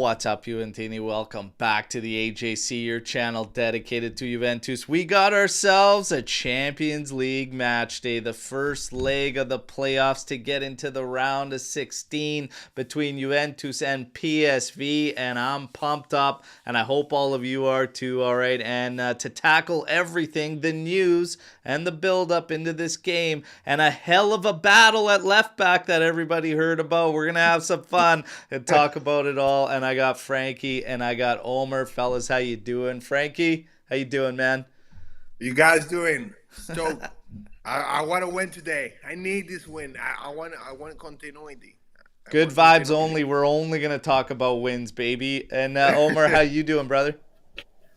What's up, Juventini? Welcome back to the AJC, your channel dedicated to Juventus. We got ourselves a Champions League match day, the first leg of the playoffs to get into the round of 16 between Juventus and PSV, and I'm pumped up, and I hope all of you are too, all right? And to tackle everything, the news and the build-up into this game, and a hell of a battle at left back that everybody heard about. We're going to have some fun and talk about it all. And I got Frankie and I got Omer. Fellas, how you doing? Frankie, how you doing, man? You guys doing? So I want to win today. I need this win. I want continuity. Good vibes only. We're only going to talk about wins, baby. And Omer, how you doing, brother?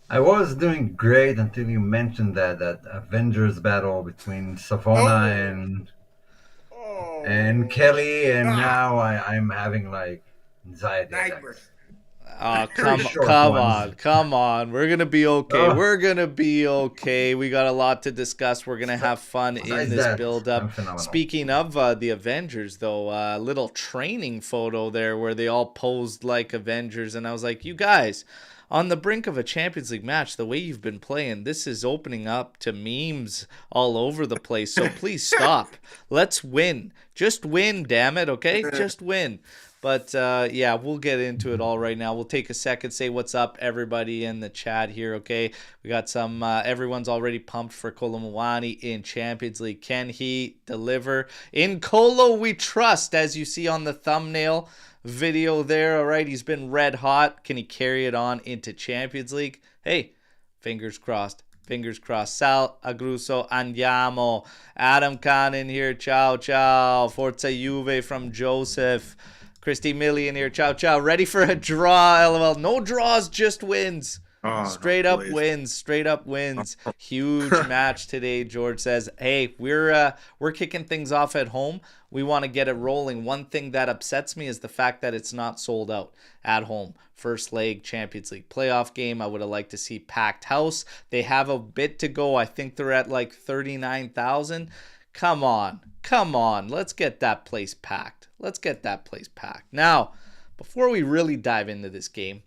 I was doing great until you mentioned that Avengers battle between Savona and Kelly, and now I'm having like anxiety attacks. Oh, come on. We're going to be okay. We're going to be okay. We got a lot to discuss. We're going to have fun in this build-up. Speaking of the Avengers, though, a little training photo there where they all posed like Avengers, and I was like, you guys, on the brink of a Champions League match, the way you've been playing, this is opening up to memes all over the place. So please stop. Let's win. Just win, damn it, okay? Just win. But, yeah, we'll get into it all right now. We'll take a second, say what's up, everybody in the chat here, okay? We got some, everyone's already pumped for Kolo Muani in Champions League. Can he deliver? In Kolo we trust, as you see on the thumbnail video there, all right? He's been red hot. Can he carry it on into Champions League? Hey, fingers crossed. Fingers crossed. Sal Agruso, andiamo. Adam Khan in here. Ciao, ciao. Forza Juve from Joseph. Christy Million here. Ciao, ciao. Ready for a draw, LOL. No draws, just wins. Straight up wins. Straight up wins. Huge match today, George says. Hey, we're kicking things off at home. We want to get it rolling. One thing that upsets me is the fact that it's not sold out at home. First leg Champions League playoff game. I would have liked to see packed house. They have a bit to go. I think they're at like 39,000. Come on. Come on. Let's get that place packed. Let's get that place packed. Now, before we really dive into this game,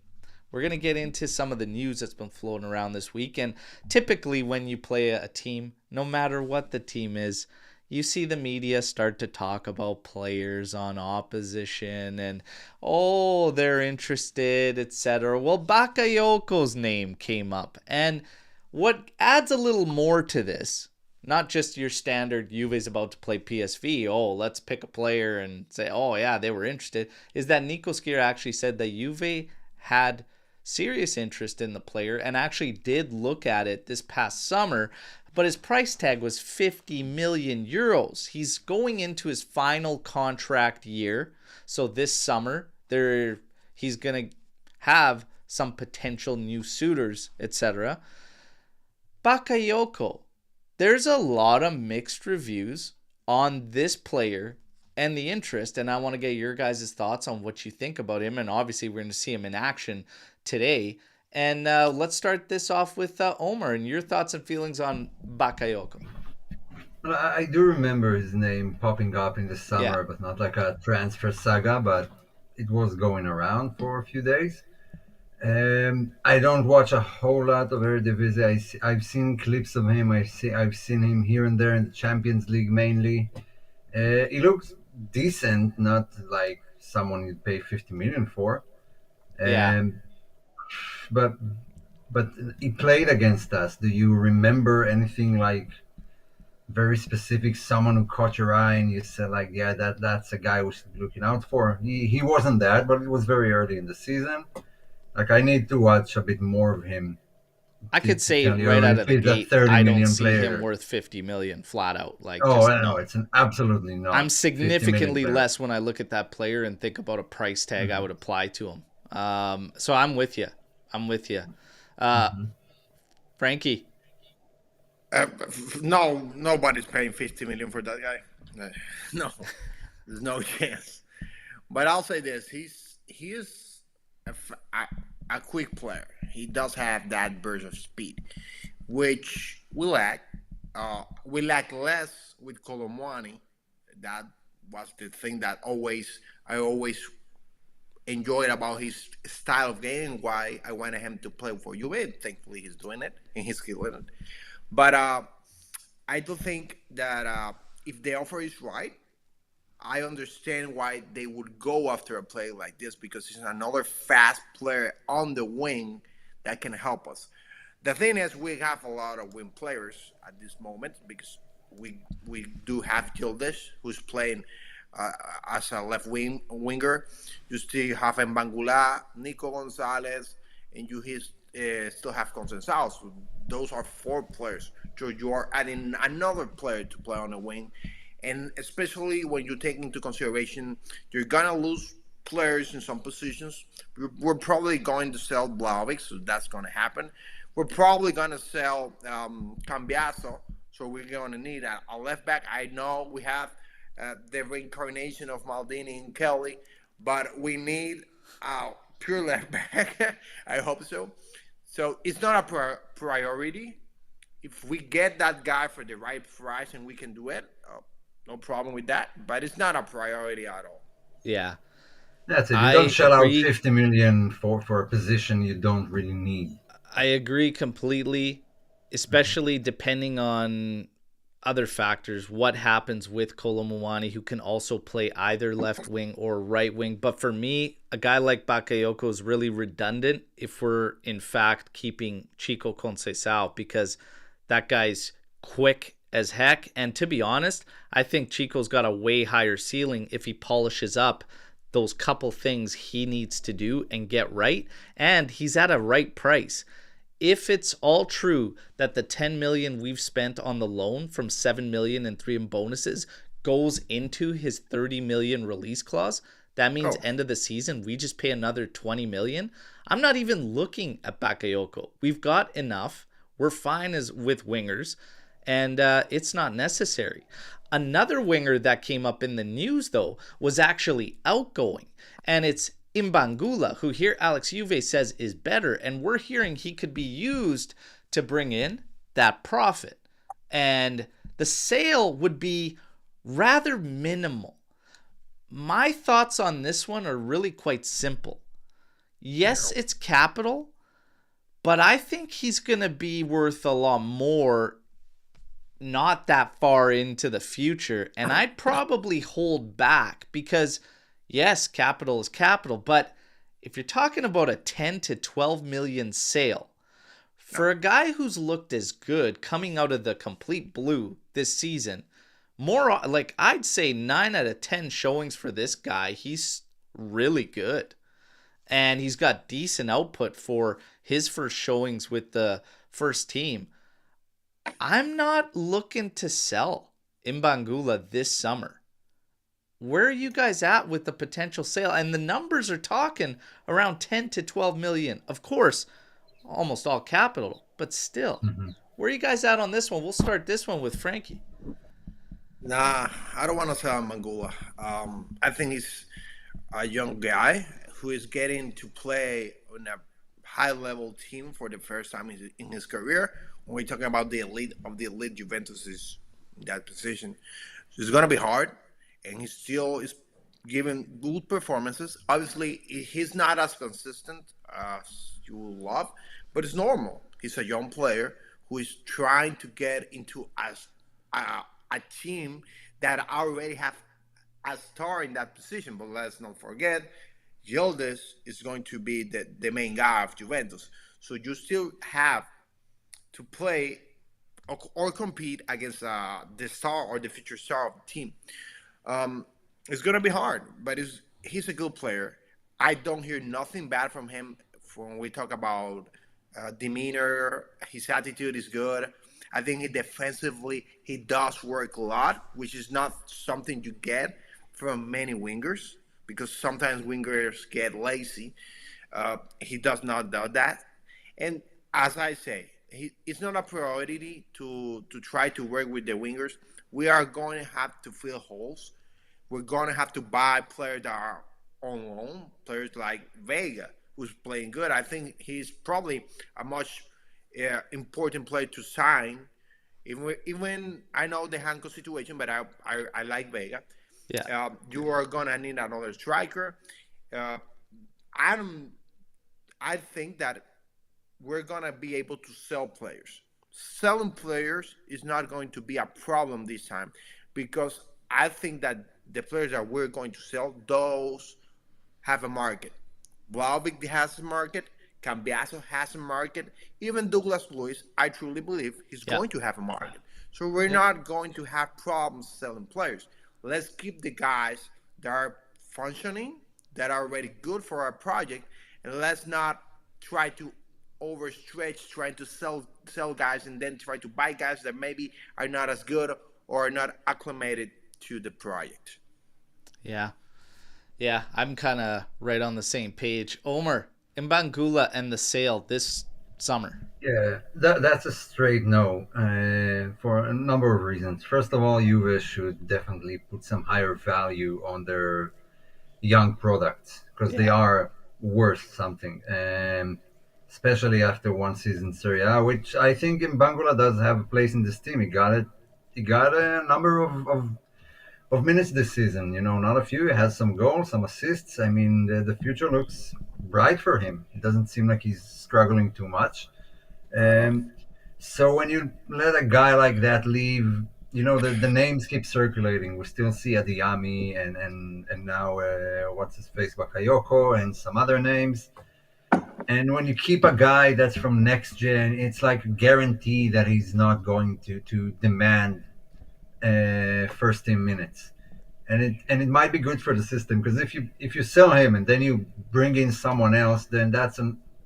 we're going to get into some of the news that's been floating around this week. And typically when you play a team, no matter what the team is, you see the media start to talk about players on opposition and, oh, they're interested, etc. Well, Bakayoko's name came up. And what adds a little more to this, not just your standard Juve's about to play PSV, oh, let's pick a player and say, oh, yeah, they were interested, is that Nico Skier actually said that Juve had serious interest in the player and actually did look at it this past summer, but his price tag was 50 million euros. He's going into his final contract year, so this summer he's going to have some potential new suitors, etc. Bakayoko, there's a lot of mixed reviews on this player and the interest, and I want to get your guys' thoughts on what you think about him, and obviously we're going to see him in action today. And let's start this off with Omer and your thoughts and feelings on Bakayoko. Well, I do remember his name popping up in the summer, but not like a transfer saga, but it was going around for a few days. I don't watch a whole lot of Eredivisie. I've seen clips of him. I've seen him here and there in the Champions League mainly. He looks decent, not like someone you'd pay 50 million for. But he played against us. Do you remember anything like very specific, someone who caught your eye and you said like, yeah, that's a guy we should be looking out for? He wasn't that, but it was very early in the season. Like, I need to watch a bit more of him. I could say right out of the gate, I don't see him worth 50 million flat out. Like, no, it's an absolutely not. I'm significantly less when I look at that player and think about a price tag I would apply to him. So I'm with you. Frankie? No, nobody's paying 50 million for that guy. No, there's no chance. But I'll say this: he is a quick player. He does have that burst of speed, which we lack. We lack less with Kolo Muani. That was the thing that I always enjoyed about his style of game and why I wanted him to play for Juve. Thankfully, he's doing it and he's killing it. But I do think that if the offer is right, I understand why they would go after a player like this because he's another fast player on the wing that can help us. The thing is, we have a lot of wing players at this moment because we do have Gildish, who's playing as a winger. You still have Mbangula, Nico Gonzalez, and still have Consensao. So those are 4 players. So you are adding another player to play on the wing. And especially when you take into consideration, you're going to lose players in some positions. We're probably going to sell Blaovic, so that's going to happen. We're probably going to sell Cambiaso, so we're going to need a left back. I know we have the reincarnation of Maldini and Kelly, but we need a pure left back. I hope so. So it's not a priority. If we get that guy for the right price and we can do it, no problem with that. But it's not a priority at all. Yeah. That's it. You don't shell out 50 million for a position you don't really need. I agree completely, especially depending on other factors. What happens with Kolo Muani, who can also play either left wing or right wing. But for me, a guy like Bakayoko is really redundant if we're, in fact, keeping Chico Conceição, because that guy's quick as heck. And to be honest, I think Chico's got a way higher ceiling if he polishes up those couple things he needs to do and get right. And he's at a right price. If it's all true that the 10 million we've spent on the loan from 7 million and 3 in bonuses goes into his 30 million release clause, that means end of the season we just pay another 20 million. I'm not even looking at Bakayoko. We've got enough. We're fine with wingers, and it's not necessary. Another winger that came up in the news, though, was actually outgoing, and it's Mbangula, who here Alex Juve says is better, and we're hearing he could be used to bring in that profit. And the sale would be rather minimal. My thoughts on this one are really quite simple. Yes, it's capital, but I think he's going to be worth a lot more not that far into the future. And I'd probably hold back because, yes, capital is capital. But if you're talking about a 10 to 12 million sale, for a guy who's looked as good coming out of the complete blue this season, more like I'd say 9 out of 10 showings for this guy, he's really good. And he's got decent output for his first showings with the first team. I'm not looking to sell Mbangula this summer. Where are you guys at with the potential sale? And the numbers are talking around 10 to 12 million. Of course, almost all capital, but still. Where are you guys at on this one? We'll start this one with Frankie. Nah, I don't want to sell Mbangula. I think he's a young guy who is getting to play on a high-level team for the first time in his career. When we're talking about the elite of the elite, Juventus is in that position. So it's going to be hard, and he still is giving good performances. Obviously, he's not as consistent as you would love, but it's normal. He's a young player who is trying to get into a team that already have a star in that position. But let's not forget, Yildiz is going to be the main guy of Juventus. So you still have to play or compete against the star or the future star of the team. It's going to be hard, but he's a good player. I don't hear nothing bad from him when we talk about demeanor. His attitude is good. I think defensively he does work a lot, which is not something you get from many wingers, because sometimes wingers get lazy. He does not do that. And as I say, it's not a priority to try to work with the wingers. We are going to have to fill holes. We're going to have to buy players that are on loan, players like Vega, who's playing good. I think he's probably a much important player to sign. Even I know the Hanko situation, but I like Vega. Yeah. You are going to need another striker. I don't. I think that we're gonna be able to sell players. Selling players is not going to be a problem this time, because I think that the players that we're going to sell, those have a market. Vlahovic has a market. Cambiaso has a market. Even Douglas Luiz, I truly believe he's Yeah. going to have a market. So we're not going to have problems selling players. Let's keep the guys that are functioning, that are already good for our project, and let's not try to overstretch, trying to sell guys and then try to buy guys that maybe are not as good or are not acclimated to the project. Yeah. Yeah, I'm kind of right on the same page. Omer, Mbangula and the sale this summer. Yeah, that's a straight no for a number of reasons. First of all, Juve should definitely put some higher value on their young products because they are worth something, especially after one season Serie A, which I think Mbangula does have a place in this team. He got it. He got a number of minutes this season. Not a few. He has some goals, some assists. I mean, the future looks bright for him. It doesn't seem like he's struggling too much. So when you let a guy like that leave, the names keep circulating. We still see Adiyami and now what's his face, Bakayoko, and some other names. And when you keep a guy that's from next gen, it's like a guarantee that he's not going to demand first team minutes. And it might be good for the system because if you sell him and then you bring in someone else, then that's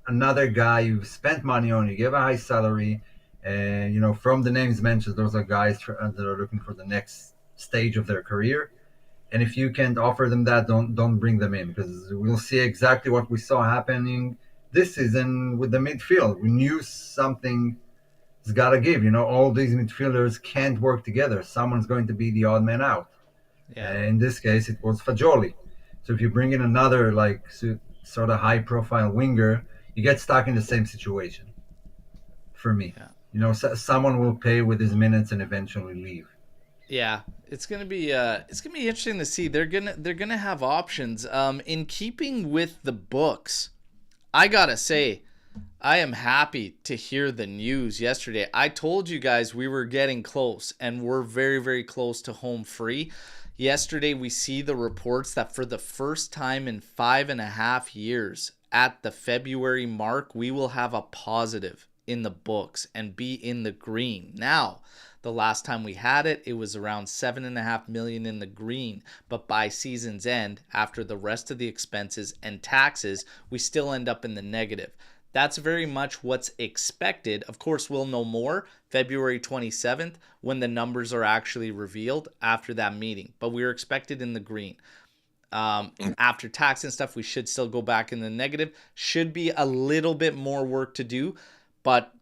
another guy you've spent money on. You give a high salary, and from the names mentioned, those are guys that are looking for the next stage of their career. And if you can't offer them that, don't bring them in, because we'll see exactly what we saw happening this season with the midfield. We knew something has got to give. All these midfielders can't work together. Someone's going to be the odd man out. Yeah. In this case, it was Fagioli. So if you bring in another sort of high-profile winger, you get stuck in the same situation. For me, someone will pay with his minutes and eventually leave. Yeah, it's gonna be interesting to see. They're gonna have options. In keeping with the books, I gotta say, I am happy to hear the news yesterday. I told you guys we were getting close, and we're very, very close to home free. Yesterday, we see the reports that for the first time in 5.5 years, at the February mark, we will have a positive in the books and be in the green. Now, the last time we had it, it was around 7.5 million in the green. But by season's end, after the rest of the expenses and taxes, we still end up in the negative. That's very much what's expected. Of course, we'll know more February 27th when the numbers are actually revealed after that meeting. But we're expected in the green. After tax and stuff, we should still go back in the negative. Should be a little bit more work to do. But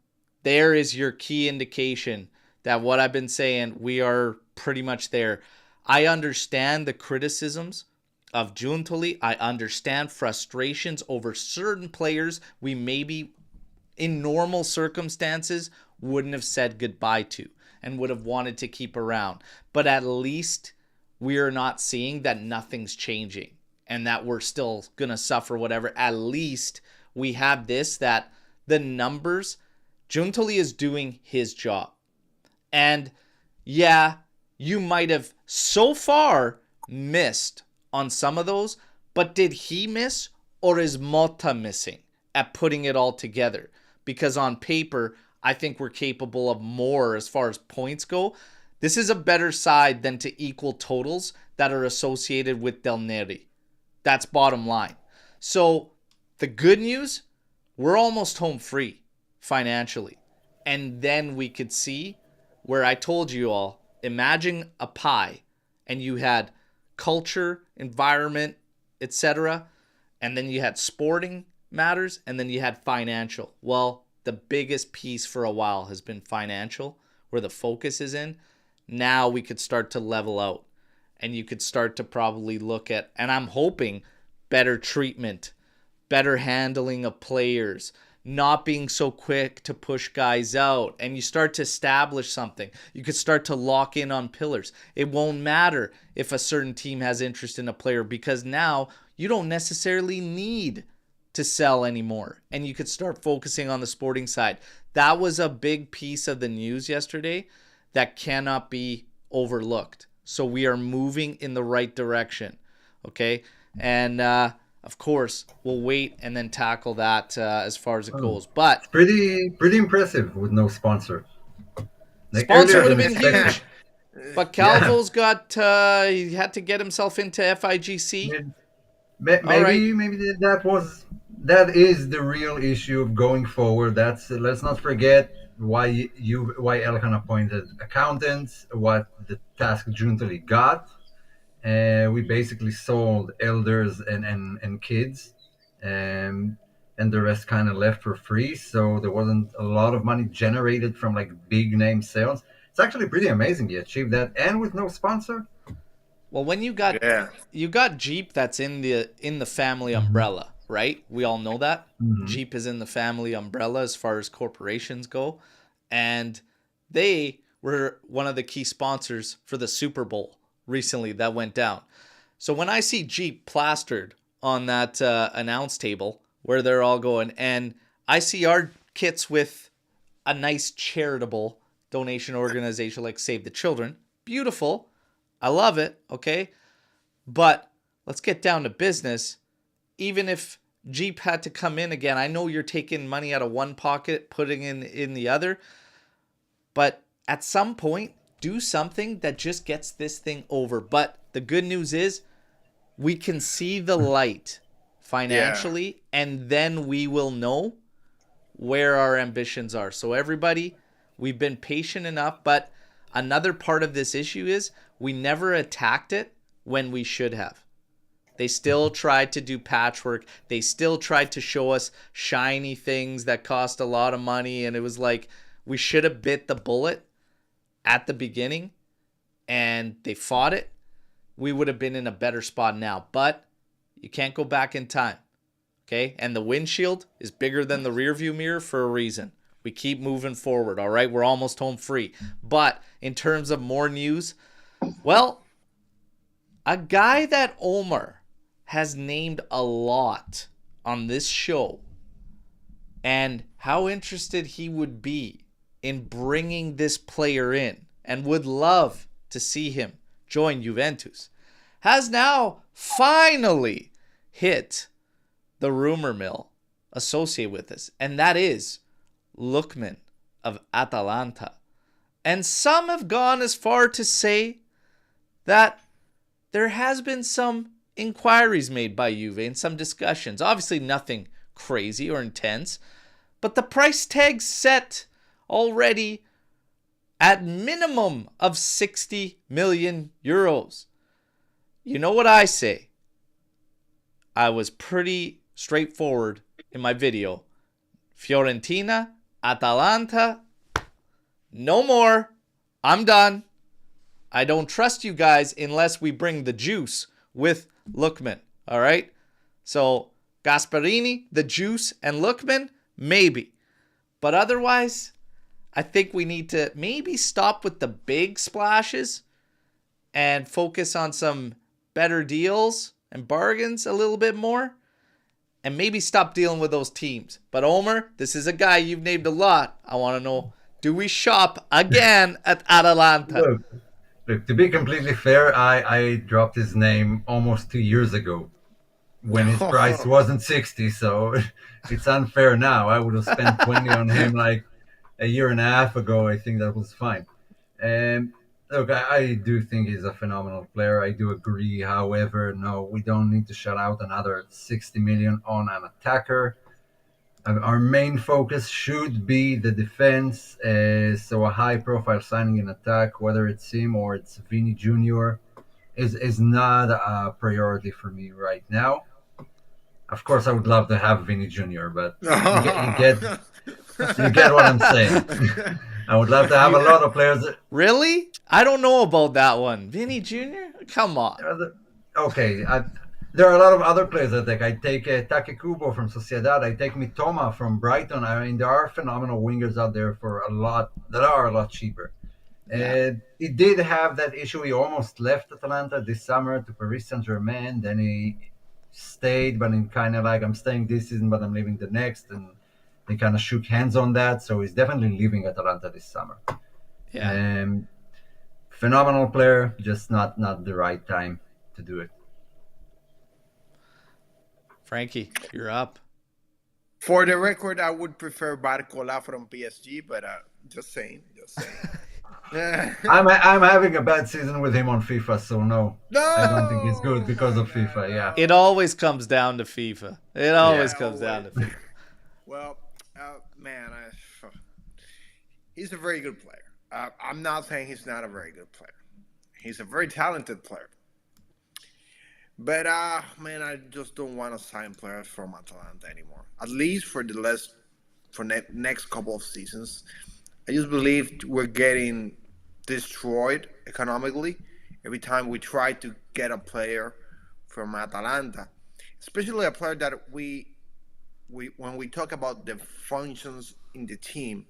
there is your key indication that what I've been saying, we are pretty much there. I understand the criticisms of Giuntoli. I understand frustrations over certain players we maybe in normal circumstances wouldn't have said goodbye to and would have wanted to keep around. But at least we are not seeing that nothing's changing and that we're still going to suffer whatever. At least we have this, that the numbers, Giuntoli is doing his job. And yeah, you might have so far missed on some of those, but did he miss, or is Motta missing at putting it all together? Because on paper, I think we're capable of more as far as points go. This is a better side than to equal totals that are associated with Del Neri. That's bottom line. So the good news, we're almost home free financially. And then we could see where I told you all, imagine a pie and you had culture, environment, etc. And then you had sporting matters, and then you had financial. Well, the biggest piece for a while has been financial, where the focus is in. Now we could start to level out, and you could start to probably look at, and I'm hoping, better treatment, better handling of players, not being so quick to push guys out, and you start to establish something. You could start to lock in on pillars. It won't matter if a certain team has interest in a player, because now you don't necessarily need to sell anymore, and you could start focusing on the sporting side. That was a big piece of the news yesterday that cannot be overlooked. So we are moving in the right direction, okay? And of course, we'll wait and then tackle that as far as it goes. But pretty impressive with no sponsor. Sponsor would have been huge. But Calvo's got he had to get himself into FIGC. Maybe that is the real issue of going forward. Let's not forget why Elkan appointed accountants, what the task jointly got. We basically sold elders and kids, and the rest kind of left for free. So there wasn't a lot of money generated from like big name sales. It's actually pretty amazing you achieved that, and with no sponsor. Well, when you got Jeep, that's in the family umbrella, right? We all know that. Jeep is in the family umbrella as far as corporations go, and they were one of the key sponsors for the Super Bowl recently that went down. So when I see Jeep plastered on that announce table where they're all going, and I see our kits with a nice charitable donation organization like Save the Children, beautiful. I love it, okay? But let's get down to business. Even if Jeep had to come in again, I know you're taking money out of one pocket, putting in the other, but at some point, do something that just gets this thing over. But the good news is we can see the light financially, and then we will know where our ambitions are. So everybody, we've been patient enough, but another part of this issue is we never attacked it when we should have. They still tried to do patchwork. They still tried to show us shiny things that cost a lot of money, and it was like we should have bit the bullet at the beginning, and they fought it. We would have been in a better spot now, but you can't go back in time, okay? And the windshield is bigger than the rearview mirror for a reason. We keep moving forward, all right? We're almost home free. But in terms of more news, well, a guy that Omer has named a lot on this show, and how interested he would be in bringing this player in and would love to see him join Juventus, has now finally hit the rumor mill associated with this, and that is Lookman of Atalanta. And some have gone as far to say that there has been some inquiries made by Juve and some discussions. Obviously nothing crazy or intense, but the price tag's set already at minimum of 60 million euros. You know what I say? I was pretty straightforward in my video. Fiorentina, Atalanta, no more. I'm done. I don't trust you guys unless we bring the juice with Lookman. All right? So Gasperini, the juice, and Lookman, maybe. But otherwise, I think we need to maybe stop with the big splashes and focus on some better deals and bargains a little bit more, and maybe stop dealing with those teams. But Omer, this is a guy you've named a lot. I want to know, do we shop again at Atalanta? Look, to be completely fair, I dropped his name almost 2 years ago when his price wasn't 60, so it's unfair now. I would have spent 20 on him like a year and a half ago. I think that was fine. And look, I do think he's a phenomenal player. I do agree. However, no, we don't need to shell out another 60 million on an attacker. Our main focus should be the defense. So a high-profile signing in attack, whether it's him or it's Vini Jr., is not a priority for me right now. Of course, I would love to have Vini Jr., but you get what I'm saying. I would love to have a lot of players. Really? I don't know about that one. Vini Jr.? Come on. Okay. There are a lot of other players I take. I take Take Kubo from Sociedad. I take Mitoma from Brighton. I mean, there are phenomenal wingers out there for a lot that are a lot cheaper. Yeah. He did have that issue. He almost left Atalanta this summer to Paris Saint-Germain. Then he stayed, but in kind of like, I'm staying this season, but I'm leaving the next, and they kind of shook hands on that. So he's definitely leaving Atalanta this summer. Yeah. Phenomenal player, just not the right time to do it. Frankie, you're up. For the record, I would prefer Barcola from PSG, but just saying. I'm having a bad season with him on FIFA, so no, I don't think he's good because of FIFA. Yeah, it always comes down to FIFA. It always comes down to FIFA. Well, man, he's a very good player. I'm not saying he's not a very good player. He's a very talented player. But man, I just don't want to sign players from Atalanta anymore. At least for next couple of seasons. I just believe we're getting destroyed economically every time we try to get a player from Atalanta, especially a player that we when we talk about the functions in the team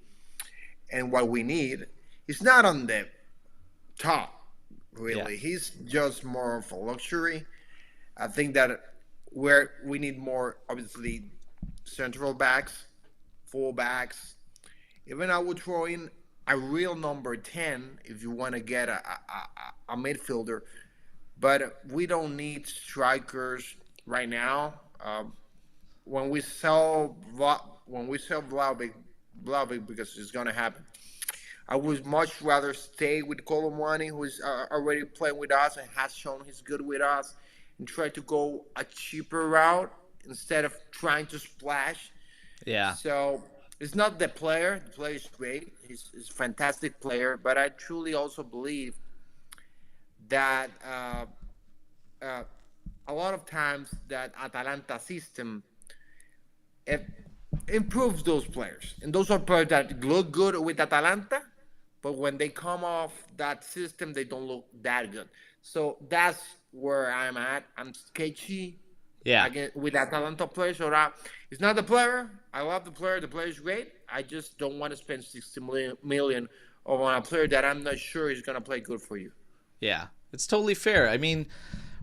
and what we need, it's not on the top really. Yeah. He's just more of a luxury. I think that we need more, obviously, central backs, full backs. Even I would throw in a real number 10 if you want to get a midfielder. But we don't need strikers right now. When we sell Vlahovic, because it's going to happen, I would much rather stay with Kolo Muani, who's already playing with us and has shown he's good with us, and try to go a cheaper route instead of trying to splash. Yeah. So it's not the player. The player is great. He's a fantastic player. But I truly also believe that a lot of times that Atalanta system it improves those players. And those are players that look good with Atalanta, but when they come off that system, they don't look that good. So that's where I'm at. I'm sketchy with Atalanta players. So it's not the player. I love the player. The player is great. I just don't want to spend 60 million on a player that I'm not sure is going to play good for you. Yeah, it's totally fair. I mean,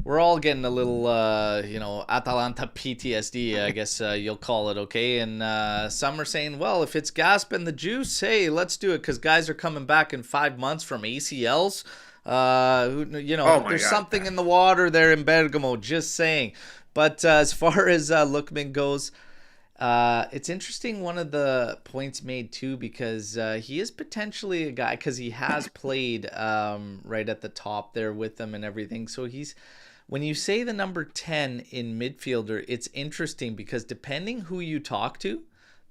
we're all getting a little, Atalanta PTSD, I guess you'll call it, okay? And some are saying, well, if it's Gasp and the juice, hey, let's do it, because guys are coming back in 5 months from ACLs. There's something in the water there in Bergamo, just saying. But as far as Lookman goes, it's interesting, one of the points made too, because he is potentially a guy, because he has played right at the top there with them and everything. So when you say the number 10 in midfielder, it's interesting because depending who you talk to,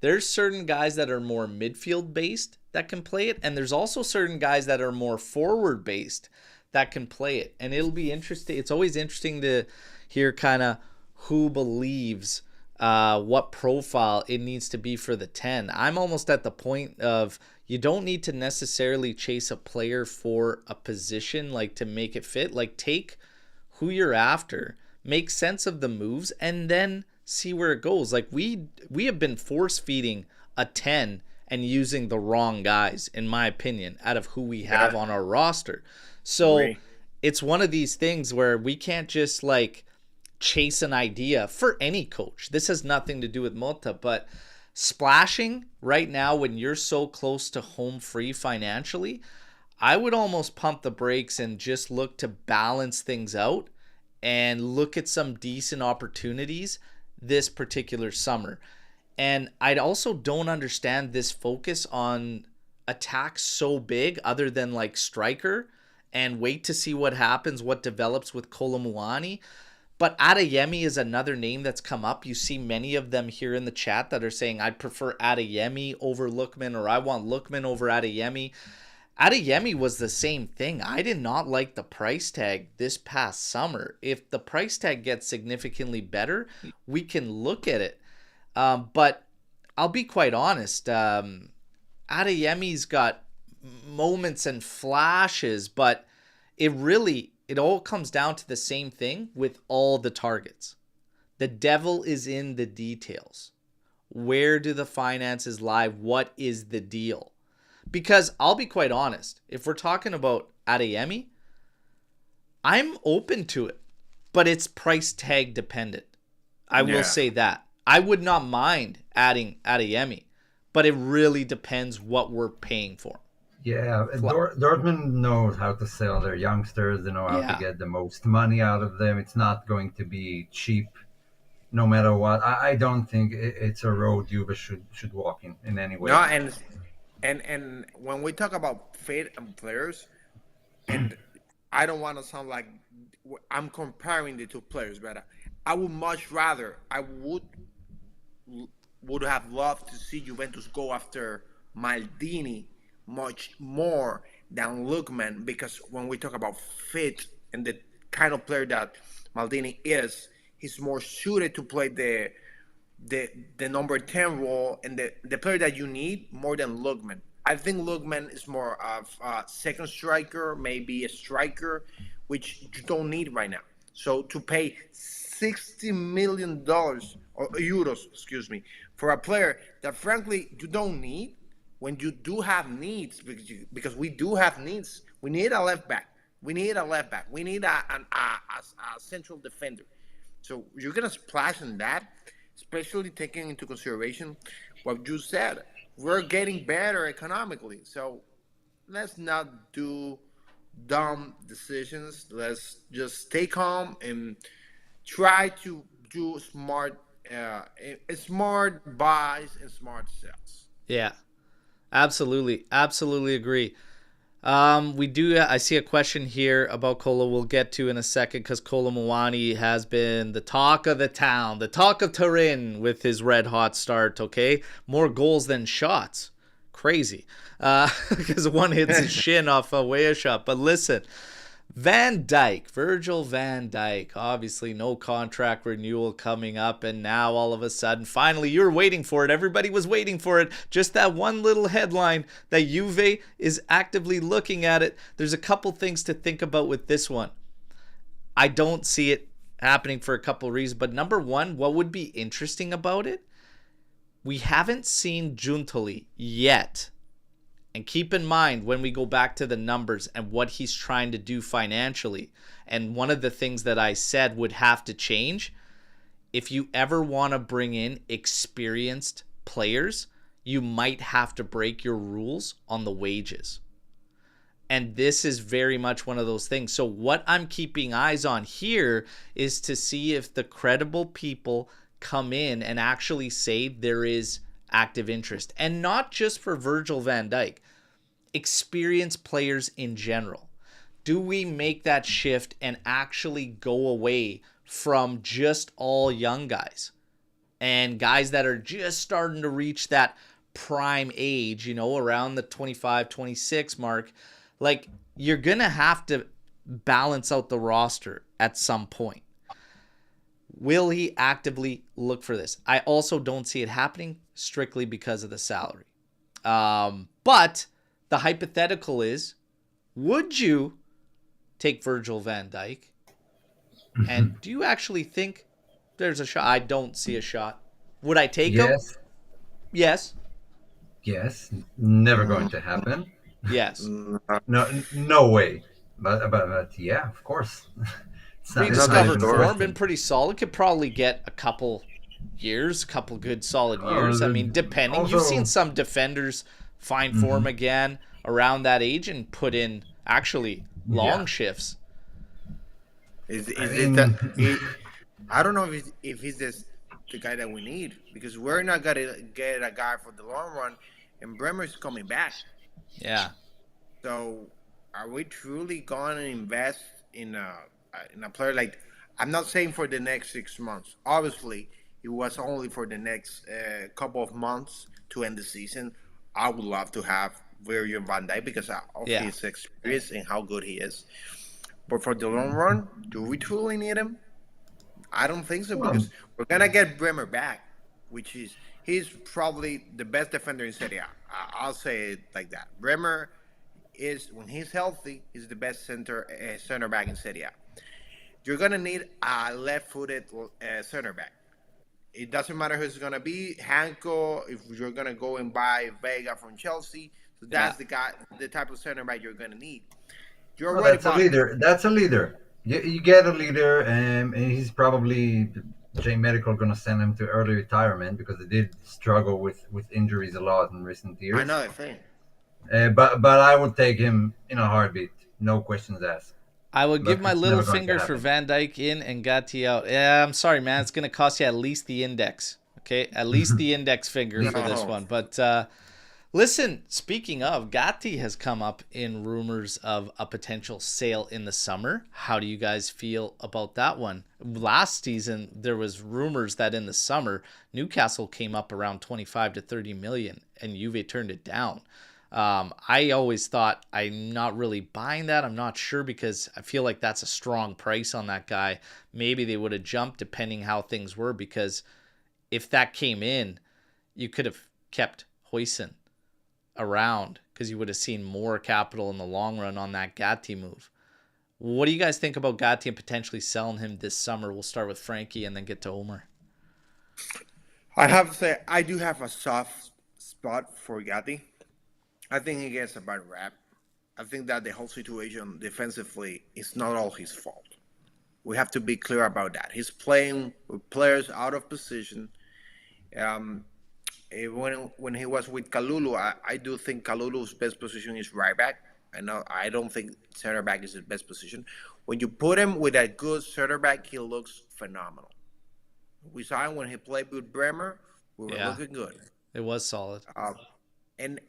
there's certain guys that are more midfield based that can play it, and there's also certain guys that are more forward based that can play it. And it'll be interesting. It's always interesting to hear kind of who believes what profile it needs to be for the 10. I'm almost at the point of you don't need to necessarily chase a player for a position, like to make it fit. Like, take who you're after, make sense of the moves, and then see where it goes. Like, we have been force feeding a 10 and using the wrong guys, in my opinion, out of who we have on our roster. So it's one of these things where we can't just like chase an idea for any coach. This has nothing to do with Mota, but splashing right now when you're so close to home free financially, I would almost pump the brakes and just look to balance things out and look at some decent opportunities this particular summer. And I also don't understand this focus on attacks so big other than like striker, and wait to see what happens, what develops with Kolo Muani. But Adeyemi is another name that's come up. You see many of them here in the chat that are saying, I'd prefer Adeyemi over Lookman, or I want Lookman over Adeyemi. Adeyemi was the same thing. I did not like the price tag this past summer. If the price tag gets significantly better, we can look at it. But I'll be quite honest. Adeyemi's got moments and flashes, but it all comes down to the same thing with all the targets. The devil is in the details. Where do the finances lie? What is the deal? Because I'll be quite honest, if we're talking about Adeyemi, I'm open to it, but it's price tag dependent. I will say that. I would not mind adding Adeyemi, but it really depends what we're paying for. Yeah, Dortmund knows how to sell their youngsters. They know how to get the most money out of them. It's not going to be cheap, no matter what. I don't think it's a road Juve should walk in any way. No, and when we talk about fit and players, and I don't want to sound like I'm comparing the two players, but I would much rather, I would have loved to see Juventus go after Maldini much more than Lookman, because when we talk about fit and the kind of player that Maldini is, he's more suited to play the number 10 role and the player that you need more than Lookman. I think Lookman is more of a second striker, maybe a striker, which you don't need right now. So to pay $60 million or euros, excuse me, for a player that frankly you don't need, when you do have needs, because we do have needs. We need a left back. We need a left back. We need a central defender. So you're gonna splash on that, especially taking into consideration what you said. We're getting better economically, so let's not do dumb decisions. Let's just stay calm and try to do smart buys and smart sells. Yeah, absolutely agree. I see a question here about Kolo we'll get to in a second, because Kolo Muani has been the talk of the town, the talk of Turin with his red hot start, okay? More goals than shots. Crazy. Because one hits his shin off a way shot. But listen, Virgil van Dijk, obviously no contract renewal coming up, and now all of a sudden, finally, you're waiting for it. Everybody was waiting for it. Just that one little headline that Juve is actively looking at it. There's a couple things to think about with this one. I don't see it happening for a couple of reasons, but number one, what would be interesting about it? We haven't seen Giuntoli yet. And keep in mind when we go back to the numbers and what he's trying to do financially. And one of the things that I said would have to change, if you ever want to bring in experienced players, you might have to break your rules on the wages. And this is very much one of those things. So what I'm keeping eyes on here is to see if the credible people come in and actually say there is active interest, and not just for Virgil van Dijk, experienced players in general. Do we make that shift and actually go away from just all young guys and guys that are just starting to reach that prime age, around the 25, 26 mark? Like, you're gonna have to balance out the roster at some point. Will he actively look for this? I also don't see it happening strictly because of the salary. But the hypothetical is, would you take Virgil van Dijk? And do you actually think there's a shot? I don't see a shot. Would I take him? Yes. Yes. Never going to happen. Yes. No way. But yeah, of course. Rediscovered form, been pretty solid. Could probably get a couple good solid years. I mean, depending. You've seen some defenders find form again around that age and put in actually long shifts. I don't know if he's the guy that we need, because we're not gonna get a guy for the long run, and Bremer's coming back. Yeah. So, are we truly going to invest in a player like? I'm not saying for the next 6 months. Obviously, it was only for the next couple of months to end the season. I would love to have Virgil van Dijk because of his experience and how good he is. But for the long run, do we truly need him? I don't think so, because we're gonna get Bremer back, which he's probably the best defender in Serie A. I'll say it like that. Bremer is, when he's healthy, he's the best center back in Serie A. You're gonna need a left-footed center back. It doesn't matter who it's gonna be. Hanko, if you're gonna go and buy Vega from Chelsea, so that's the guy, the type of center back you're gonna need. That's a leader. You get a leader, and he's probably J Medical going to send him to early retirement because they did struggle with injuries a lot in recent I years. know the thing. But I would take him in a heartbeat, no questions asked. I would give But my it's little never going to finger for happen. Van Dijk in and Gatti out. Yeah, I'm sorry, man. It's going to cost you at least the index. Okay, at least the index finger for this one. But listen, speaking of, Gatti has come up in rumors of a potential sale in the summer. How do you guys feel about that one? Last season, there was rumors that in the summer, Newcastle came up around 25 to 30 million, and Juve turned it down. I always thought I'm not really buying that. I'm not sure because I feel like that's a strong price on that guy. Maybe they would have jumped depending how things were, because if that came in, you could have kept Huijsen around because you would have seen more capital in the long run on that Gatti move. What do you guys think about Gatti and potentially selling him this summer? We'll start with Frankie and then get to Omer. I have to say, I do have a soft spot for Gatti. I think he gets a bad rap. I think that the whole situation defensively is not all his fault. We have to be clear about that. He's playing with players out of position. When he was with Kalulu, I do think Kalulu's best position is right back. I don't think center back is his best position. When you put him with a good center back, he looks phenomenal. We saw him when he played with Bremer. We were looking good. It was solid. And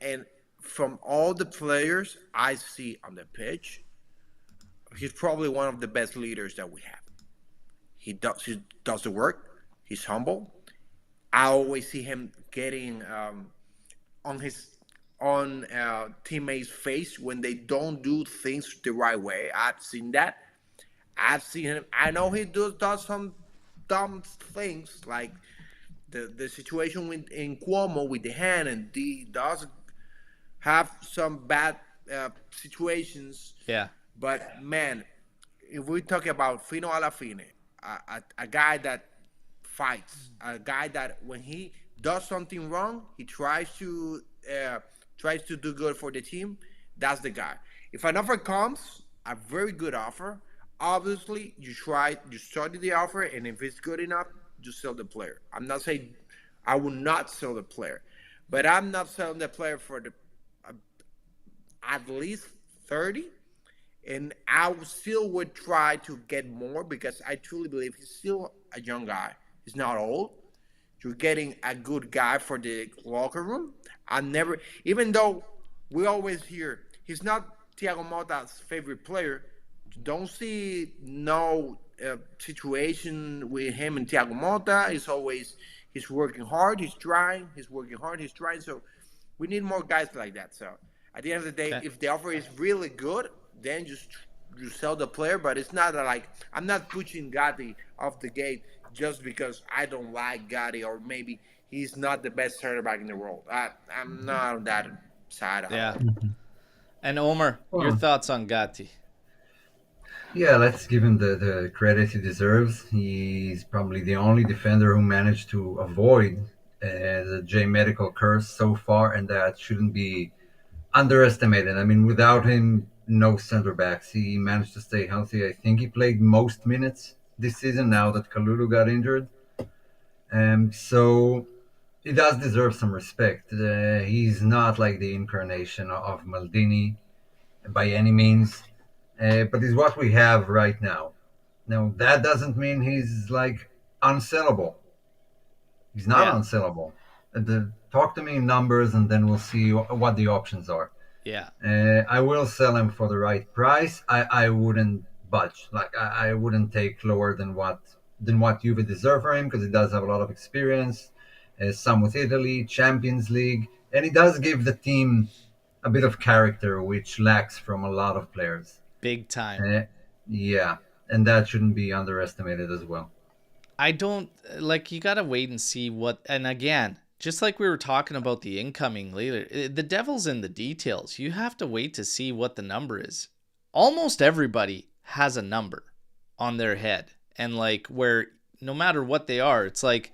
from all the players I see on the pitch, he's probably one of the best leaders that we have. He does the work. He's humble. I always see him getting on his teammates' face when they don't do things the right way. I've seen that. I've seen him. I know he does some dumb things, like the situation in Cuomo with the hand, and he does have some bad situations. Yeah. But man, if we talk about Fino Alafine, a guy that fights, a guy that when he does something wrong, he tries to do good for the team. That's the guy. If an offer comes, a very good offer, obviously you study the offer, and if it's good enough, you sell the player. I'm not saying I will not sell the player, but I'm not selling the player for the at least 30, and I still would try to get more because I truly believe he's still a young guy. He's not old. You're getting a good guy for the locker room. Even though we always hear he's not Thiago Motta's favorite player, don't see no situation with him and Thiago Motta. He's working hard, he's trying, so we need more guys like that. So at the end of the day, if the offer is really good, then you sell the player. But it's not like I'm not pushing Gatti off the gate just because I don't like Gatti, or maybe he's not the best center back in the world. I'm not on that side. Yeah. And Omer, your thoughts on Gatti? Yeah, let's give him the credit he deserves. He's probably the only defender who managed to avoid the J Medical curse so far, and that shouldn't be underestimated. I mean, without him, no center backs. He managed to stay healthy. I think he played most minutes this season now that Kalulu got injured. So he does deserve some respect. He's not like the incarnation of Maldini by any means, but he's what we have right now. Now, that doesn't mean he's like unsellable. He's not unsellable. Talk to me in numbers, and then we'll see what the options are. Yeah. I will sell him for the right price. I wouldn't budge. Like I wouldn't take lower than what Juve deserve for him, because he does have a lot of experience, some with Italy, Champions League, and he does give the team a bit of character, which lacks from a lot of players. Big time. Yeah, and that shouldn't be underestimated as well. I don't you gotta wait and see what. And again, just like we were talking about the incoming later, the devil's in the details. You have to wait to see what the number is. Almost everybody has a number on their head, and where no matter what they are, it's like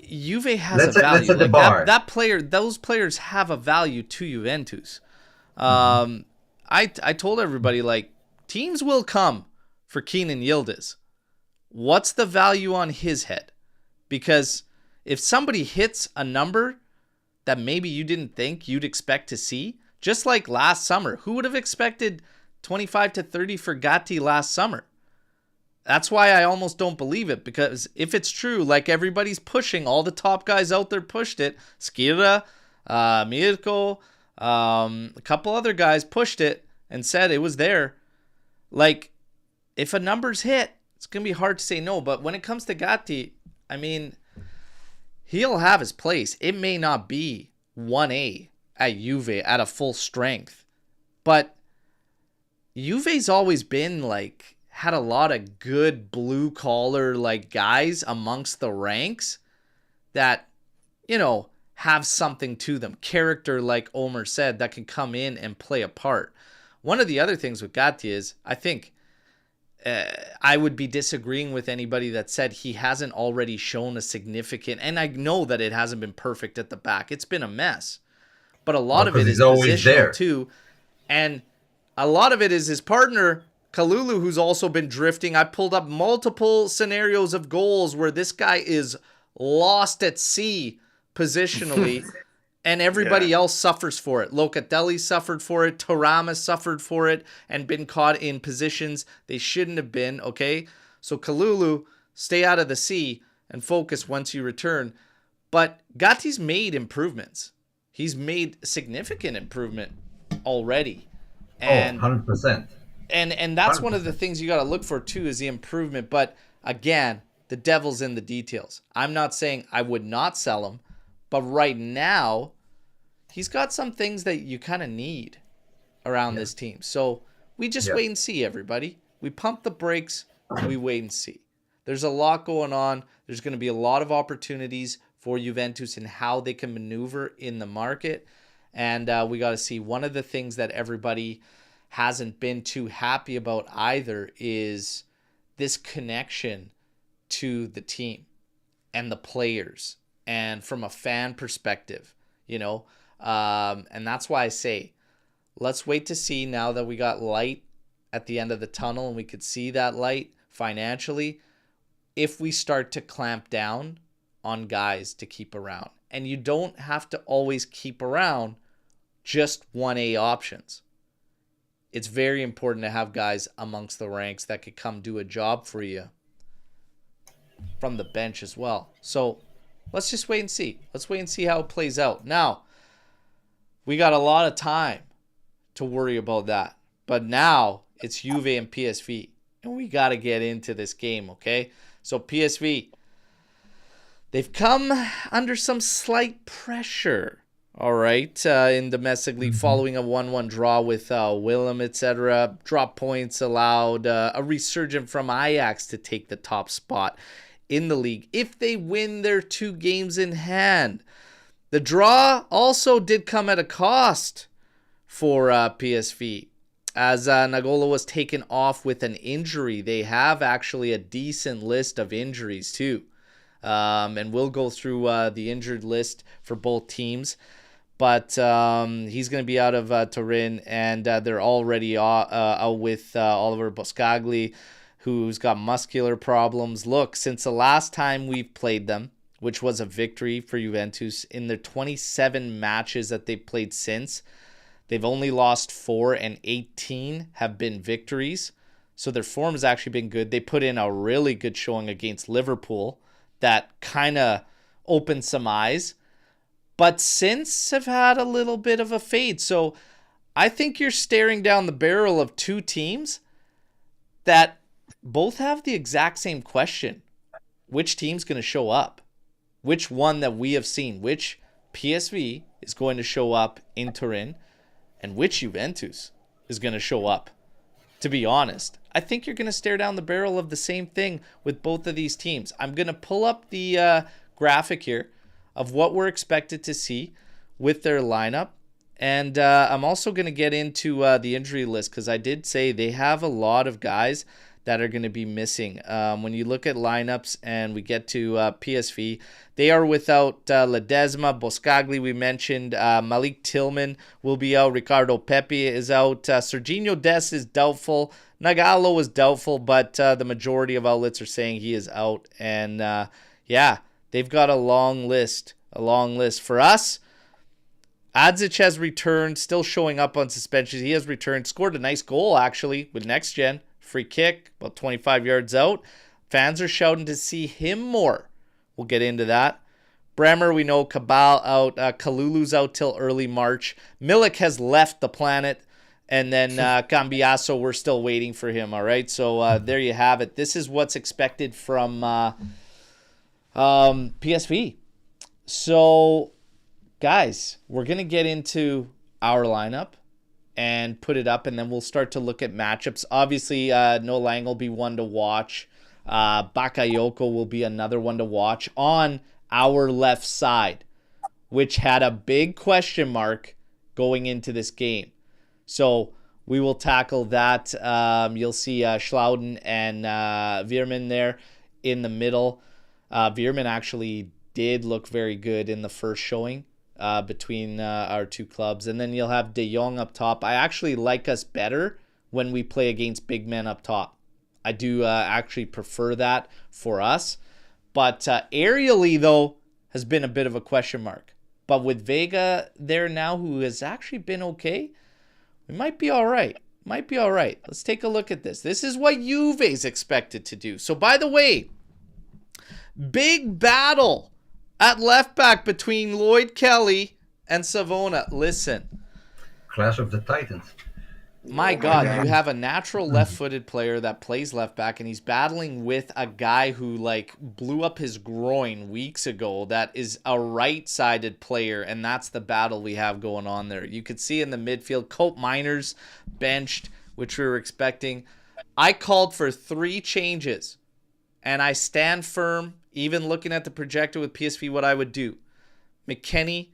Juve has a value. Let's set the bar. That player, those players have a value to Juventus. I told everybody, teams will come for Kenan Yildiz. what's the value on his head? Because if somebody hits a number that maybe you didn't think you'd expect to see, just like last summer, who would have expected 25 to 30 for Gatti last summer? That's why I almost don't believe it, because if it's true, like everybody's pushing, all the top guys out there pushed it, Skira, Mirko, a couple other guys pushed it and said it was there. Like, if a number's hit, it's going to be hard to say no. But when it comes to Gatti, I mean, he'll have his place. It may not be 1A at Juve at a full strength, but Juve's always been like, had a lot of good blue collar like guys amongst the ranks that, you know, have something to them. Character, like Omer said, that can come in and play a part. One of the other things with Gatti is, I think I would be disagreeing with anybody that said he hasn't already shown a significant, and I know that it hasn't been perfect at the back. It's been a mess. But a lot of it is positional too. And a lot of it is his partner, Kalulu, who's also been drifting. I pulled up multiple scenarios of goals where this guy is lost at sea positionally, and everybody else suffers for it. Locatelli suffered for it. Thuram suffered for it and been caught in positions they shouldn't have been, okay? So Kalulu, stay out of the sea and focus once you return. But Gatti's made improvements. He's made significant improvement already. And 100%. And that's 100%. One of the things you got to look for too, is the improvement. But again, the devil's in the details. I'm not saying I would not sell him, but right now he's got some things that you kind of need around this team. So we just wait and see, everybody. We pump the brakes, we wait and see. There's a lot going on. There's going to be a lot of opportunities for Juventus and how they can maneuver in the market. And we got to see. One of the things that everybody hasn't been too happy about either is this connection to the team and the players, and from a fan perspective, you know, and that's why I say, let's wait to see, now that we got light at the end of the tunnel and we could see that light financially, if we start to clamp down on guys to keep around. And you don't have to always keep around just 1A options. It's very important to have guys amongst the ranks that could come do a job for you from the bench as well. So let's just wait and see. Let's wait and see how it plays out. Now, we got a lot of time to worry about that. But now it's Juve and PSV. And we got to get into this game, okay? So PSV, they've come under some slight pressure. All right, in domestic league, following a 1-1 draw with Willem, etc. Drop points allowed a resurgence from Ajax to take the top spot in the league if they win their 2 games in hand. The draw also did come at a cost for PSV, as Mbangula was taken off with an injury. They have actually a decent list of injuries too, and we'll go through the injured list for both teams. But he's going to be out of Turin, and they're already out with Oliver Boscagli, who's got muscular problems. Look, since the last time we've played them, which was a victory for Juventus, in their 27 matches that they've played since, they've only lost 4 and 18 have been victories. So their form has actually been good. They put in a really good showing against Liverpool that kind of opened some eyes. But since have had a little bit of a fade. So I think you're staring down the barrel of 2 teams that both have the exact same question. Which team's going to show up? Which one that we have seen? Which PSV is going to show up in Turin? And which Juventus is going to show up? To be honest, I think you're going to stare down the barrel of the same thing with both of these teams. I'm going to pull up the graphic here of what we're expected to see with their lineup. And I'm also going to get into the injury list, because I did say they have a lot of guys that are going to be missing. When you look at lineups and we get to PSV, they are without Ledesma, Boscagli, we mentioned. Malik Tillman will be out. Ricardo Pepi is out. Serginho Dest is doubtful. Nagalo is doubtful, but the majority of outlets are saying he is out. And yeah, they've got a long list. For us, Adzic has returned, still showing up on suspensions. He has returned, scored a nice goal, actually, with Next Gen. Free kick, about 25 yards out. Fans are shouting to see him more. We'll get into that. Bremer, we know. Cabal out. Kalulu's out till early March. Milik has left the planet. And then Cambiaso, we're still waiting for him, all right? So there you have it. This is what's expected from PSV. So, guys, we're going to get into our lineup and put it up, and then we'll start to look at matchups. Obviously, No Lang will be one to watch. Bakayoko will be another one to watch on our left side, which had a big question mark going into this game. So we will tackle that. You'll see Schlauden and Veerman there in the middle. Veerman actually did look very good in the first showing between our two clubs. And then you'll have De Jong up top. I actually like us better when we play against big men up top. I do actually prefer that for us. But aerially, though, has been a bit of a question mark. But with Vega there now, who has actually been okay, we might be all right. Let's take a look at this. This is what Juve's expected to do. So, by the way, big battle at left back between Lloyd Kelly and Savona. Listen. Clash of the Titans. My God, you have a natural left-footed player that plays left back, and he's battling with a guy who blew up his groin weeks ago that is a right-sided player, and that's the battle we have going on there. You could see in the midfield, Cope Miners benched, which we were expecting. I called for 3 changes, and I stand firm, even looking at the projector with PSV, what I would do. McKennie,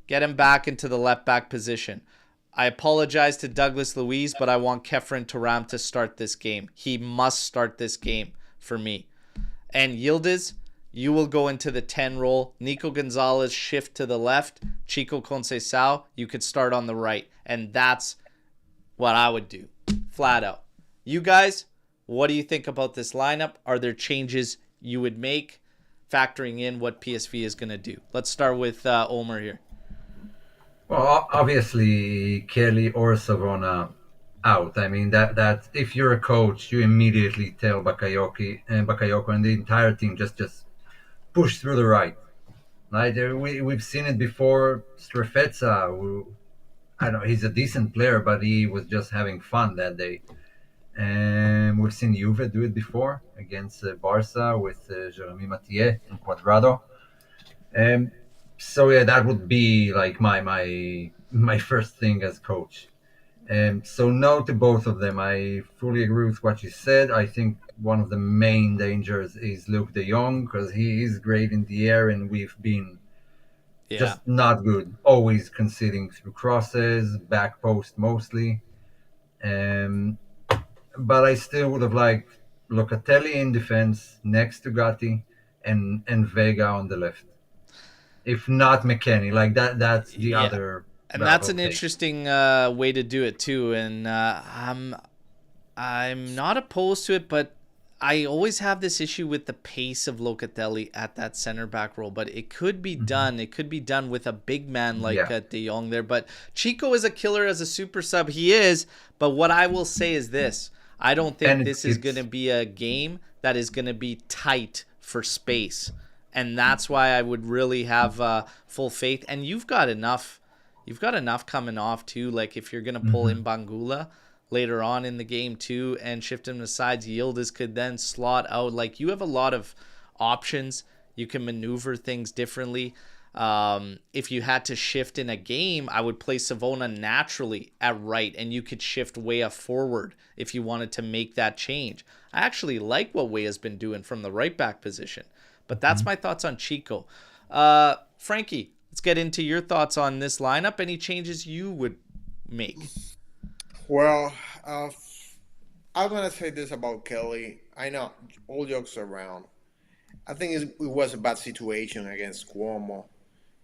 get him back into the left back position. I apologize to Douglas Luiz, but I want Kefren Turam to start this game. He must start this game for me. And Yildiz, you will go into the 10 role. Nico Gonzalez shift to the left. Chico Conceição, you could start on the right. And that's what I would do, flat out. You guys, what do you think about this lineup? Are there changes you would make, factoring in what PSV is going to do? Let's start with Omer here. Well, obviously, Kelly or Savona out. I mean, that if you're a coach, you immediately tell Bakayoko and the entire team just push through the right. Like we've seen it before. Strefezza, who, I don't know, he's a decent player, but he was just having fun that day. And we've seen Juve do it before against Barca with Jeremy Mathieu and Cuadrado. So yeah, that would be like my first thing as coach. So no to both of them. I fully agree with what you said. I think one of the main dangers is Luke de Jong, because he is great in the air and we've been just not good. Always conceding through crosses, back post mostly. But I still would have liked Locatelli in defense next to Gatti and Vega on the left. If not McKennie, like that's the other. And that's an interesting way to do it too. And I'm not opposed to it, but I always have this issue with the pace of Locatelli at that center back role. But it could be done. It could be done with a big man like De Jong there. But Chico is a killer as a super sub. He is. But what I will say is this. I don't think this is going to be a game that is going to be tight for space. And that's why I would really have full faith. And you've got enough coming off too. Like if you're gonna pull in Mbangula later on in the game too, and shift him to sides, Yildiz could then slot out. Like you have a lot of options. You can maneuver things differently. If you had to shift in a game, I would play Savona naturally at right, and you could shift Weah forward if you wanted to make that change. I actually like what Weah's been doing from the right back position. But that's my thoughts on Chico. Frankie, let's get into your thoughts on this lineup. Any changes you would make? Well, I'm gonna say this about Kelly. I know all jokes around. I think it was a bad situation against Cuomo.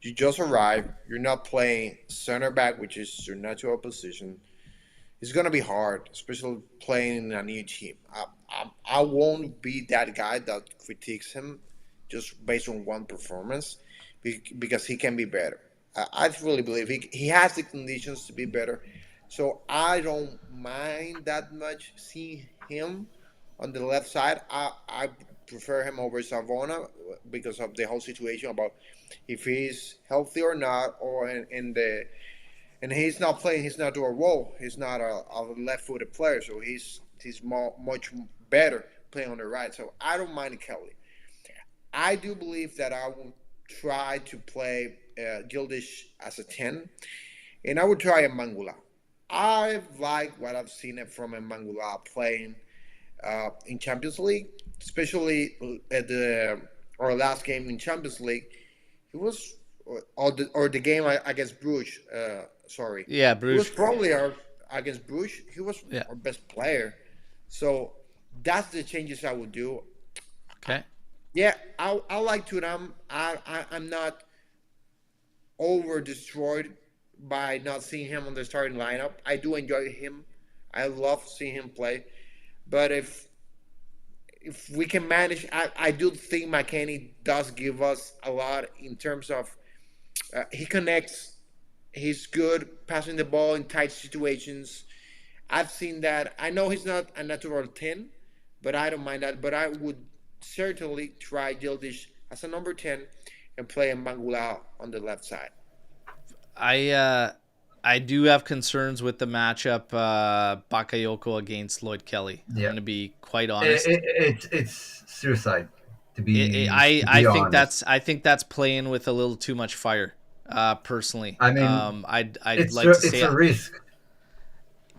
You just arrived. You're not playing center back, which is your natural position. It's gonna be hard, especially playing in a new team. I won't be that guy that critiques him just based on one performance, because he can be better. I really believe he has the conditions to be better. So I don't mind that much seeing him on the left side. I prefer him over Savona because of the whole situation about if he's healthy or not, or in the and he's not playing. He's not doing a role. He's not a left-footed player, so he's much better playing on the right. So I don't mind Kelly. I do believe that I will try to play Gildish as a 10, and I would try Mbangula. I like what I've seen it from Mbangula playing in Champions League, especially at the our last game in Champions League. He was or the game against Bruges. Sorry, Yeah, he was Bruges. probably our against Bruges. He was Yeah. our best player. So that's the changes I would do. Okay. Yeah, I like Turam. I'm not over destroyed by not seeing him on the starting lineup. I do enjoy him. I love seeing him play. But if we can manage, I do think McKennie does give us a lot in terms of he connects. He's good passing the ball in tight situations. I've seen that. I know he's not a natural 10, but I don't mind that. But I would certainly try Gildish as a number 10 and play Mbangula on the left side. I do have concerns with the matchup, Bakayoko against Lloyd Kelly. I'm Yeah. going to be quite honest. It's suicide. To be I think that's playing with a little too much fire. Personally, I mean, I'd it's like to say it's a risk.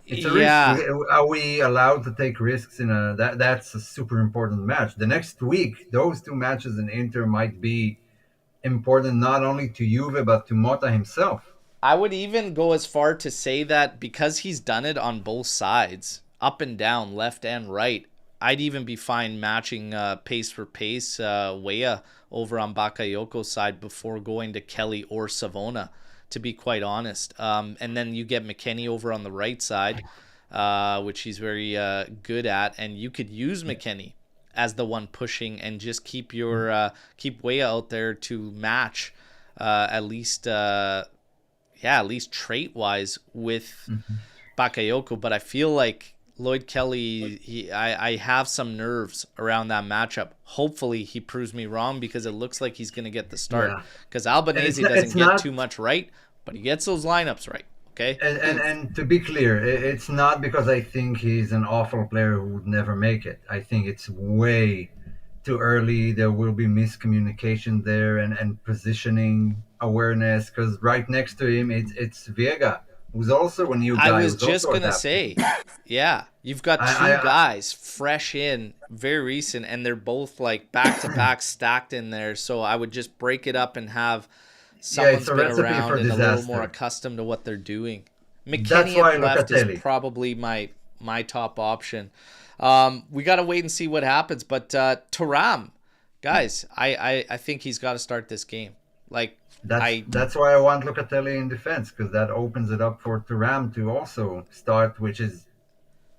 It's a risk. Are we allowed to take risks in a that's a super important match. The next week, those two matches in Inter might be important not only to Juve but to Motta himself. I would even go as far to say that because he's done it on both sides, up and down, left and right, I'd even be fine matching pace for pace Weah over on Bakayoko's side before going to Kelly or Savona, to be quite honest. And then you get McKennie over on the right side, which he's very good at, and you could use McKennie as the one pushing and just keep Weah out there to match at least trait wise with Bakayoko. But I feel like Lloyd Kelly, I have some nerves around that matchup. Hopefully he proves me wrong, because it looks like he's going to get the start. Because Albanese doesn't get too much right, but he gets those lineups right. Okay. And to be clear, it's not because I think he's an awful player who would never make it. I think it's way too early. There will be miscommunication there and positioning awareness, because right next to him it's Vega, who's also a new guy. I was just going to say, yeah, you've got two guys fresh in, very recent, and they're both like back-to-back stacked in there. So I would just break it up and have someone's been around and a little more accustomed to what they're doing. McKennie at left is probably my top option. We got to wait and see what happens. But Thuram, guys, I think he's got to start this game. That's why I want Locatelli in defense, because that opens it up for Thuram to also start, which is,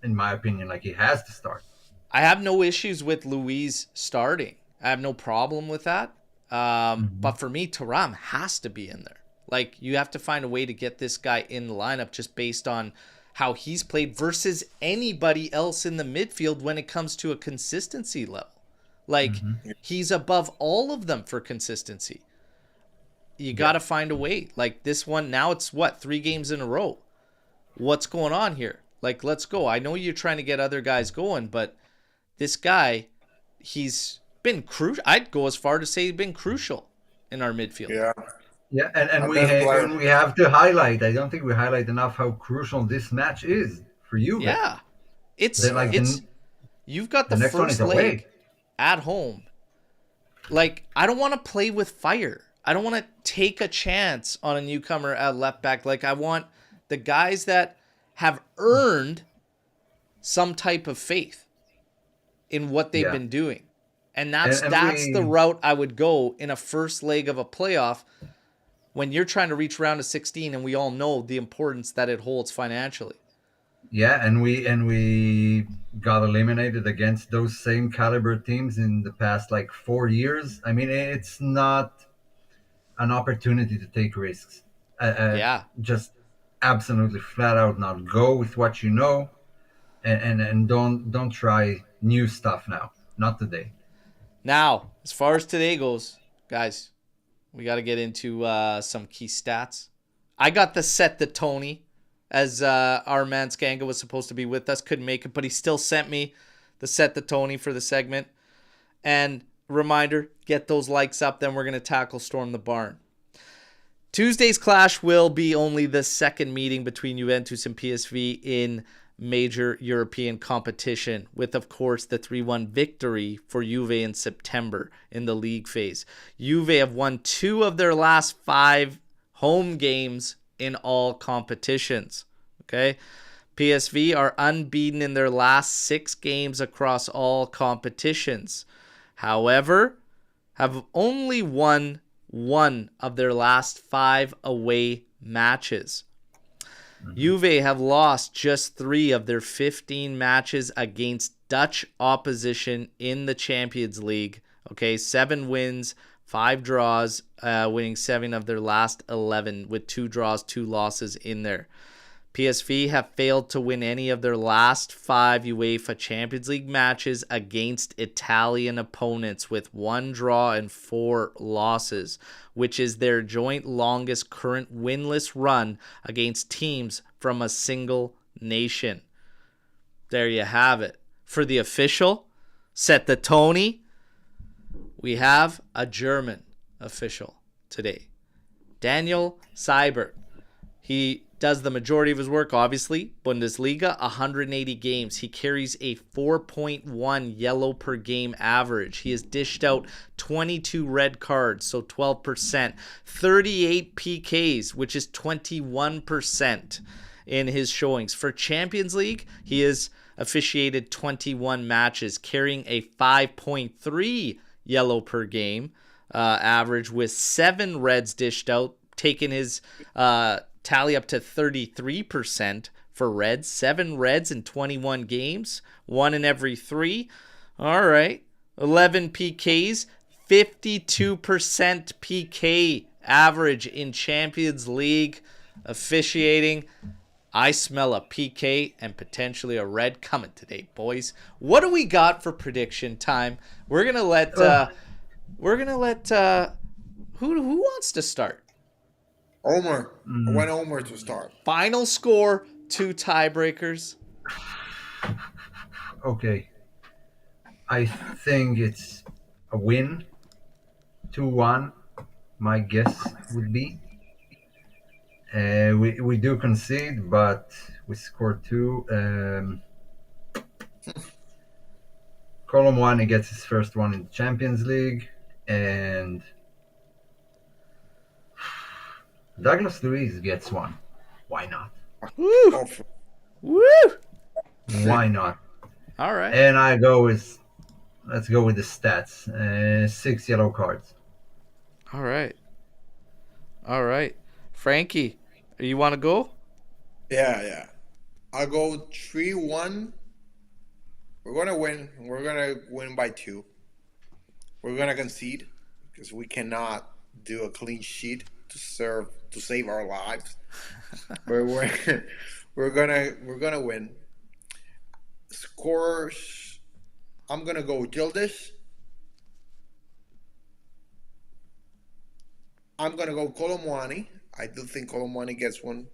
in my opinion, like he has to start. I have no issues with Luis starting. I have no problem with that. But for me, Thuram has to be in there. Like, you have to find a way to get this guy in the lineup just based on how he's played versus anybody else in the midfield when it comes to a consistency level. Like, he's above all of them for consistency. You got to find a way. Like, this one, now it's 3 games in a row. What's going on here? Like, let's go. I know you're trying to get other guys going, but this guy, he's been crucial. I'd go as far to say he's been crucial in our midfield. Yeah, and we have to highlight. I don't think we highlight enough how crucial this match is for you. Yeah, you've got the first leg at home. Like, I don't want to play with fire. I don't want to take a chance on a newcomer at left back. Like, I want the guys that have earned some type of faith in what they've been doing. And that's the route I would go in a first leg of a playoff when you're trying to reach round of 16, and we all know the importance that it holds financially. Yeah, and we got eliminated against those same caliber teams in the past 4 years. I mean, it's not an opportunity to take risks. Just absolutely flat out not go with what you know, and don't try new stuff now. Not today. Now, as far as today goes, guys, we got to get into some key stats. I got the set the Tony, as our man Skanga was supposed to be with us, couldn't make it, but he still sent me the set the Tony for the segment. And reminder, get those likes up, then we're going to tackle Storm the Barn. Tuesday's clash will be only the second meeting between Juventus and PSV in major European competition, with, of course, the 3-1 victory for Juve in September in the league phase. Juve have won 2 of their last 5 home games in all competitions. Okay? PSV are unbeaten in their last 6 games across all competitions. However, have only won 1 of their last 5 away matches. Juve have lost just 3 of their 15 matches against Dutch opposition in the Champions League. Okay, 7 wins, 5 draws, winning 7 of their last 11 with 2 draws, 2 losses in there. PSV have failed to win any of their last 5 UEFA Champions League matches against Italian opponents, with 1 draw and 4 losses, which is their joint longest current winless run against teams from a single nation. There you have it. For the official, set the Tony, we have a German official today. Daniel Seibert. He does the majority of his work, obviously. Bundesliga, 180 games. He carries a 4.1 yellow per game average. He has dished out 22 red cards, so 12%. 38 PKs, which is 21% in his showings. For Champions League, he has officiated 21 matches, carrying a 5.3 yellow per game average, with 7 reds dished out, taking his tally up to 33% for reds. 7 reds in 21 games, 1 in every 3. All right. 11 PKs, 52% PK average in Champions League officiating. I smell a PK and potentially a red coming today, boys. What do we got for prediction time? We're gonna let who wants to start? Omer. I want Omer to start. Final score, 2 tiebreakers. Okay. I think it's a win. 2-1, my guess would be. We do concede, but we scored 2. Kolo Muani gets his first one in the Champions League, and Douglas Luiz gets one. Why not? Woo! Woo! Why not? All right. And let's go with the stats. 6 yellow cards. All right. Frankie, you want to go? Yeah. I'll go 3-1. We're going to win. We're going to win by 2. We're going to concede because we cannot do a clean sheet to save our lives. we're gonna win. Scores. I'm gonna go Gildish. I'm gonna go Kolo Muani. I do think Kolo Muani gets one.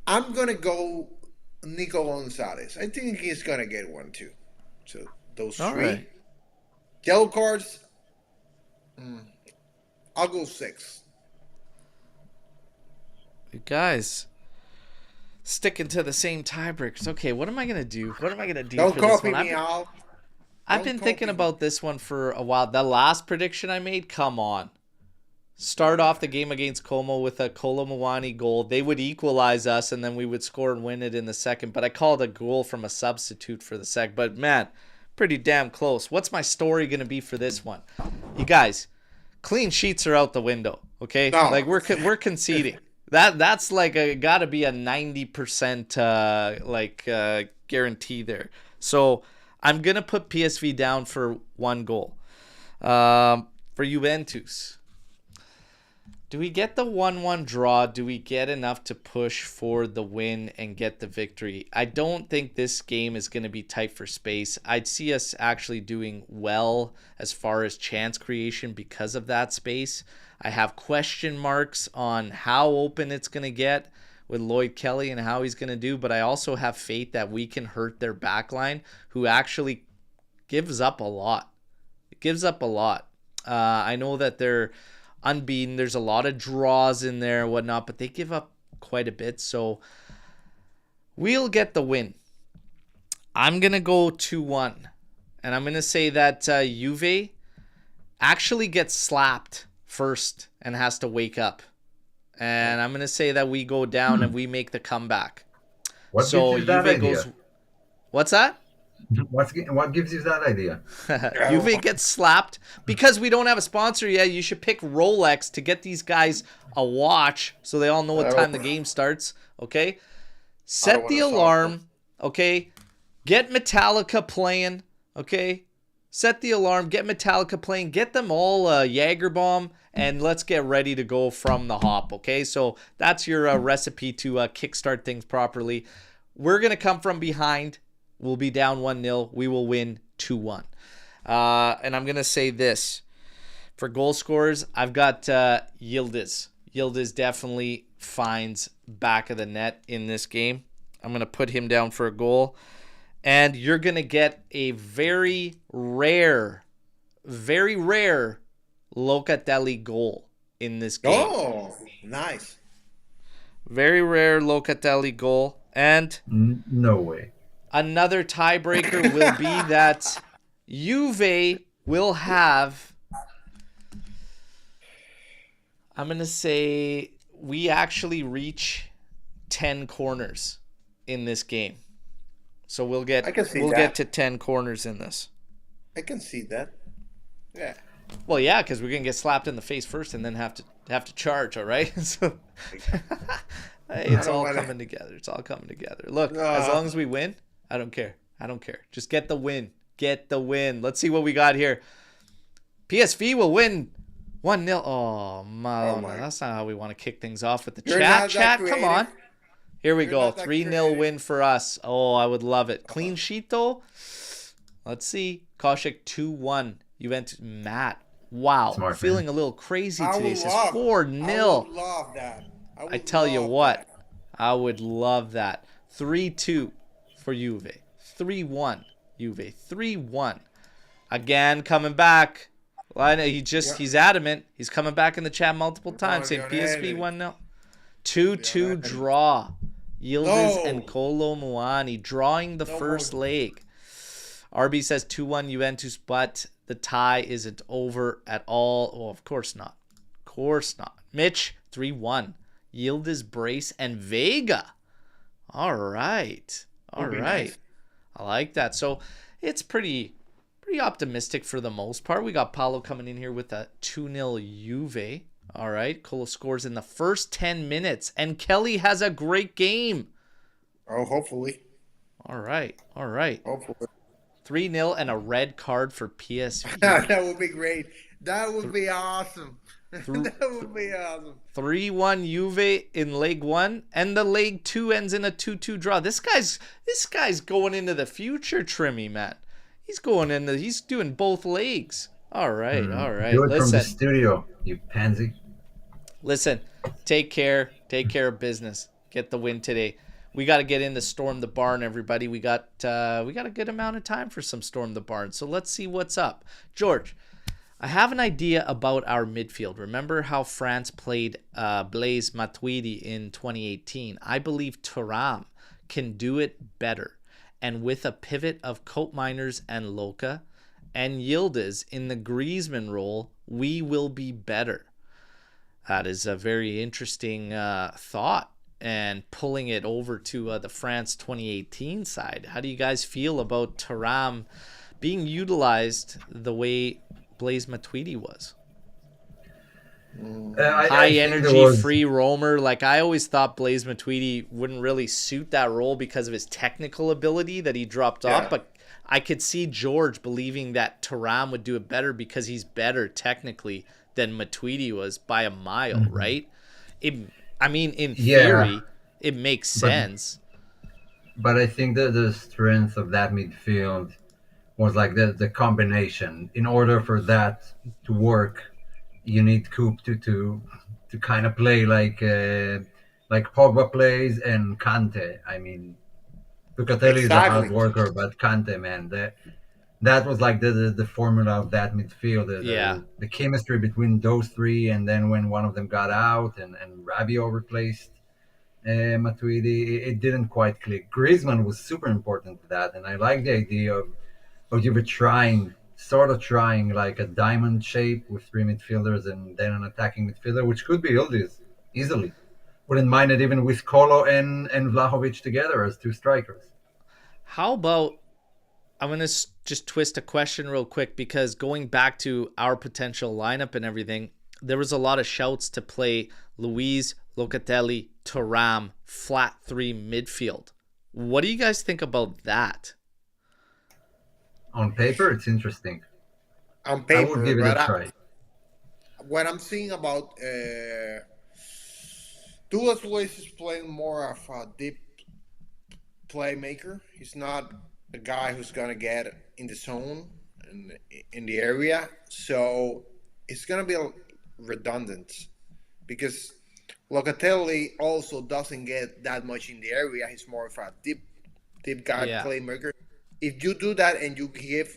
I'm gonna go Nico Gonzalez. I think he's gonna get one too. So those 3 right. Yellow cards. I'll go 6. You guys sticking to the same tiebreakers. Okay, what am I gonna do? Don't for this copy one? me out. I've been thinking about this one for a while. The last prediction I made, come on. start off the game against Como with a Kolo Muani goal. They would equalize us, and then we would score and win it in the second. But I called a goal from a substitute for the sec. But, man, pretty damn close. What's my story going to be for this one? You guys, clean sheets are out the window, okay? No. Like, we're conceding. That's like got to be a 90% guarantee there. So I'm going to put PSV down for 1 goal. For Juventus, do we get the 1-1 draw? Do we get enough to push for the win and get the victory? I don't think this game is going to be tight for space. I'd see us actually doing well as far as chance creation because of that space. I have question marks on how open it's going to get with Lloyd Kelly and how he's going to do, but I also have faith that we can hurt their backline, who actually gives up a lot. It gives up a lot. I know that they're unbeaten. There's a lot of draws in there and whatnot, but they give up quite a bit. So we'll get the win. I'm going to go 2-1. And I'm going to say that Juve actually gets slapped first and has to wake up. And I'm going to say that we go down and we make the comeback. What gives you that idea? What's that? What gives you that idea? Juve gets slapped because we don't have a sponsor yet. You should pick Rolex to get these guys a watch so they all know what time the game starts. Okay, set the alarm. Okay, get Metallica playing. Okay, set the alarm. Get Metallica playing. Get them all Jaeger bomb, and let's get ready to go from the hop. Okay, so that's your recipe to kickstart things properly. We're gonna come from behind. We'll be down 1-0. We will win 2-1. And I'm going to say this. For goal scorers, I've got Yildiz. Yildiz definitely finds back of the net in this game. I'm going to put him down for a goal. And you're going to get a very rare Locatelli goal in this game. Oh, nice. Very rare Locatelli goal. And no way. Another tiebreaker will be that Juve will have, I'm going to say, we actually reach 10 corners in this game. So we'll get to 10 corners in this. I can see that. Yeah. Well, yeah, because we're going to get slapped in the face first and then have to charge, all right? So hey, it's all coming together. It's all coming together. Look, as long as we win, I don't care. Just get the win. Get the win. Let's see what we got here. PSV will win 1-0. Oh, my. That's not how we want to kick things off with the chat. Come on. Here we go. 3-0 win for us. Oh, I would love it. Clean sheet, though. Let's see. Koshik 2-1. Juventus. Matt. Wow. Smart, feeling a little crazy today. It says 4-0. I would love that. I tell you what. I would love that. 3-2. For Juve. 3-1. Juve. 3-1. Again, coming back. Well, he's adamant. He's coming back in the chat multiple times saying PSV 1-0. 2-2 draw. Yildiz and Kolo Muani drawing the first leg. RB says 2-1 Juventus, but the tie isn't over at all. Oh, of course not. Of course not. Mitch, 3-1. Yildiz, Brace, and Vega. All right. All right. Nice. I like that. So it's pretty optimistic for the most part. We got Paulo coming in here with a 2-0 Juve. All right. Kolo scores in the first 10 minutes. And Kelly has a great game. Oh, hopefully. All right. Hopefully. 3-0 and a red card for PSV. That would be great. That would be awesome. That would be awesome. 3-1 Juve in leg 1, and the leg 2 ends in a 2-2 draw. This guy's going into the future, Trimmy, man. He's doing both legs. All right. Do it from the studio, you pansy. Listen, take care of business. Get the win today. We got to get in to Storm the Barn, everybody. We got a good amount of time for some Storm the Barn. So let's see what's up. George, I have an idea about our midfield. Remember how France played Blaise Matuidi in 2018? I believe Thuram can do it better. And with a pivot of Cope Miners and Luca and Yildiz in the Griezmann role, we will be better. That is a very interesting thought. And pulling it over to the France 2018 side, how do you guys feel about Thuram being utilized the way Blaise Matuidi was? High energy, free roamer. Like, I always thought Blaise Matuidi wouldn't really suit that role because of his technical ability that he dropped off, but I could see George believing that Thuram would do it better because he's better technically than Matuidi was by a mile, right? In theory, it makes sense. But I think that the strength of that midfield was like the combination. In order for that to work, you need Coop to kind of play like Pogba plays and Kante. I mean, Lucatelli is a hard worker, but Kante, man, that was like the formula of that midfield. The chemistry between those three, and then when one of them got out and Rabiot replaced Matuidi, it didn't quite click. Griezmann was super important to that, and I like the idea of Juve sort of trying like a diamond shape with three midfielders and then an attacking midfielder, which could be Yildiz easily. Wouldn't mind it even with Kolo and Vlahovic together as two strikers. How about, I'm going to just twist a question real quick, because going back to our potential lineup and everything, there was a lot of shouts to play Luiz, Locatelli, Thuram, flat three midfield. What do you guys think about that? On paper, it's interesting. On paper, I would give it a try. What I'm seeing about Douglas Luiz is playing more of a deep playmaker. He's not a guy who's gonna get in the zone in the area, so it's gonna be redundant because Locatelli also doesn't get that much in the area. He's more of a deep guy playmaker. If you do that and you give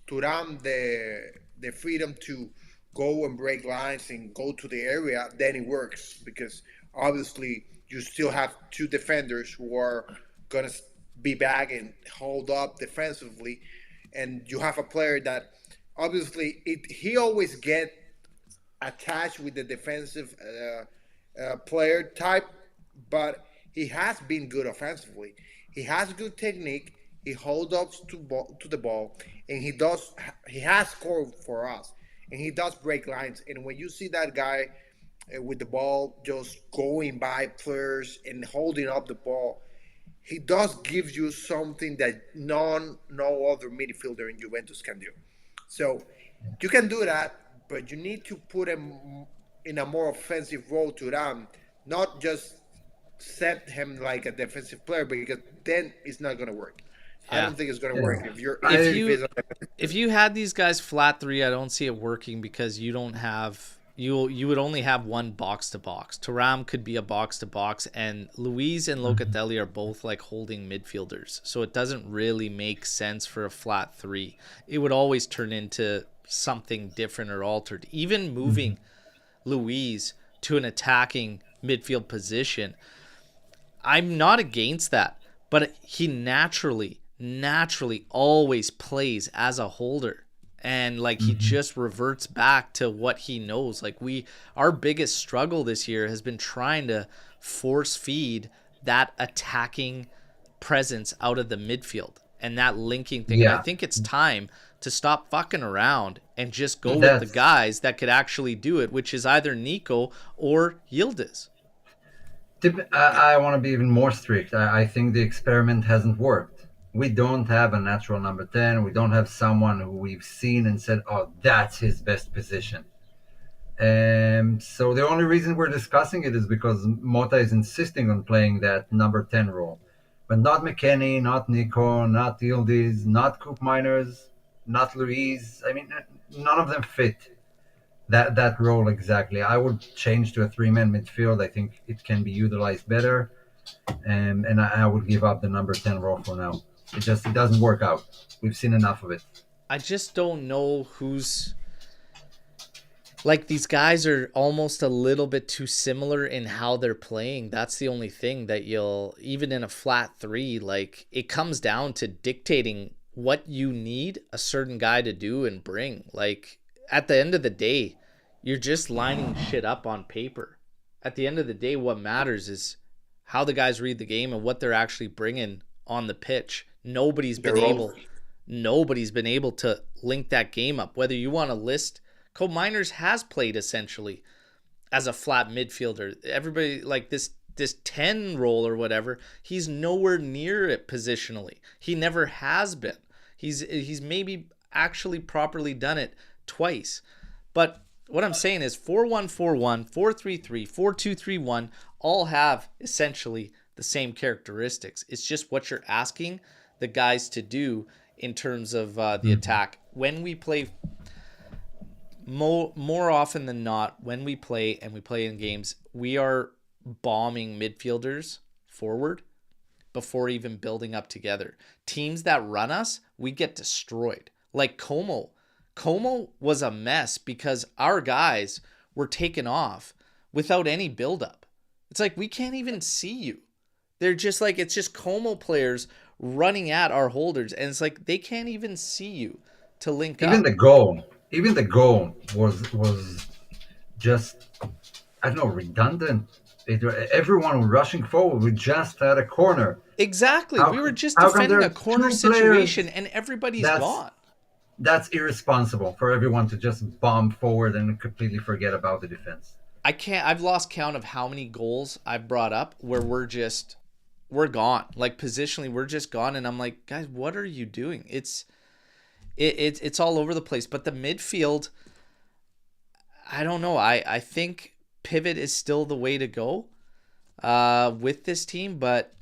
Thuram the freedom to go and break lines and go to the area, then it works, because obviously you still have two defenders who are going to be back and hold up defensively, and you have a player that obviously he always get attached with the defensive player type, but he has been good offensively. He has good technique. He holds up to the ball, and he has scored for us, and he does break lines. And when you see that guy with the ball just going by players and holding up the ball, he does give you something that no other midfielder in Juventus can do. So you can do that, but you need to put him in a more offensive role to them, not just set him like a defensive player, because then it's not going to work. I don't think it's going to work. If you had these guys flat three, I don't see it working, because you don't have you would only have one box to box. Thuram could be a box to box, and Luiz and Locatelli are both like holding midfielders, so it doesn't really make sense for a flat three. It would always turn into something different or altered. Even moving Luiz to an attacking midfield position, I'm not against that, but he naturally always plays as a holder, and like he just reverts back to what he knows. Like our biggest struggle this year has been trying to force feed that attacking presence out of the midfield and that linking thing. And I think it's time to stop fucking around and just go with the guys that could actually do it, which is either Nico or Yildiz. I want to be even more strict. I think the experiment hasn't worked. We don't have a natural number 10. We don't have someone who we've seen and said, oh, that's his best position. So the only reason we're discussing it is because Mota is insisting on playing that number 10 role. But not McKennie, not Nico, not Yildiz, not Coop Miners, not Luiz. I mean, none of them fit that role exactly. I would change to a three-man midfield. I think it can be utilized better. And I would give up the number 10 role for now. It doesn't work out. We've seen enough of it. I just don't know who's... Like, these guys are almost a little bit too similar in how they're playing. That's the only thing that even in a flat three, like, it comes down to dictating what you need a certain guy to do and bring. Like, at the end of the day, You're just lining shit up on paper. At the end of the day, what matters is how the guys read the game and what they're actually bringing on the pitch. Nobody's been able to link that game up. Whether you want to list, Cole Miners has played essentially as a flat midfielder. Everybody like this 10 role or whatever, he's nowhere near it positionally. He never has been. He's maybe actually properly done it twice. But what I'm saying is 4-1-4-1, 4-3-3, 4-2-3-1 all have essentially the same characteristics. It's just what you're asking the guys to do in terms of the attack. When we play, more often than not, when we play and we play in games, we are bombing midfielders forward before even building up together. Teams that run us, we get destroyed. Like Como was a mess because our guys were taken off without any buildup. It's like we can't even see you. They're just like, it's just Como players running at our holders, and it's like they can't even see you to link up. Even the goal was just, I don't know, redundant. Everyone rushing forward. We just had a corner. Exactly. We were just defending a corner situation, and everybody's gone. That's irresponsible for everyone to just bomb forward and completely forget about the defense. I've lost count of how many goals I've brought up where we're gone. Like positionally, we're just gone, and I'm like, guys, what are you doing? It's all over the place. But the midfield, I don't know. I think pivot is still the way to go with this team, but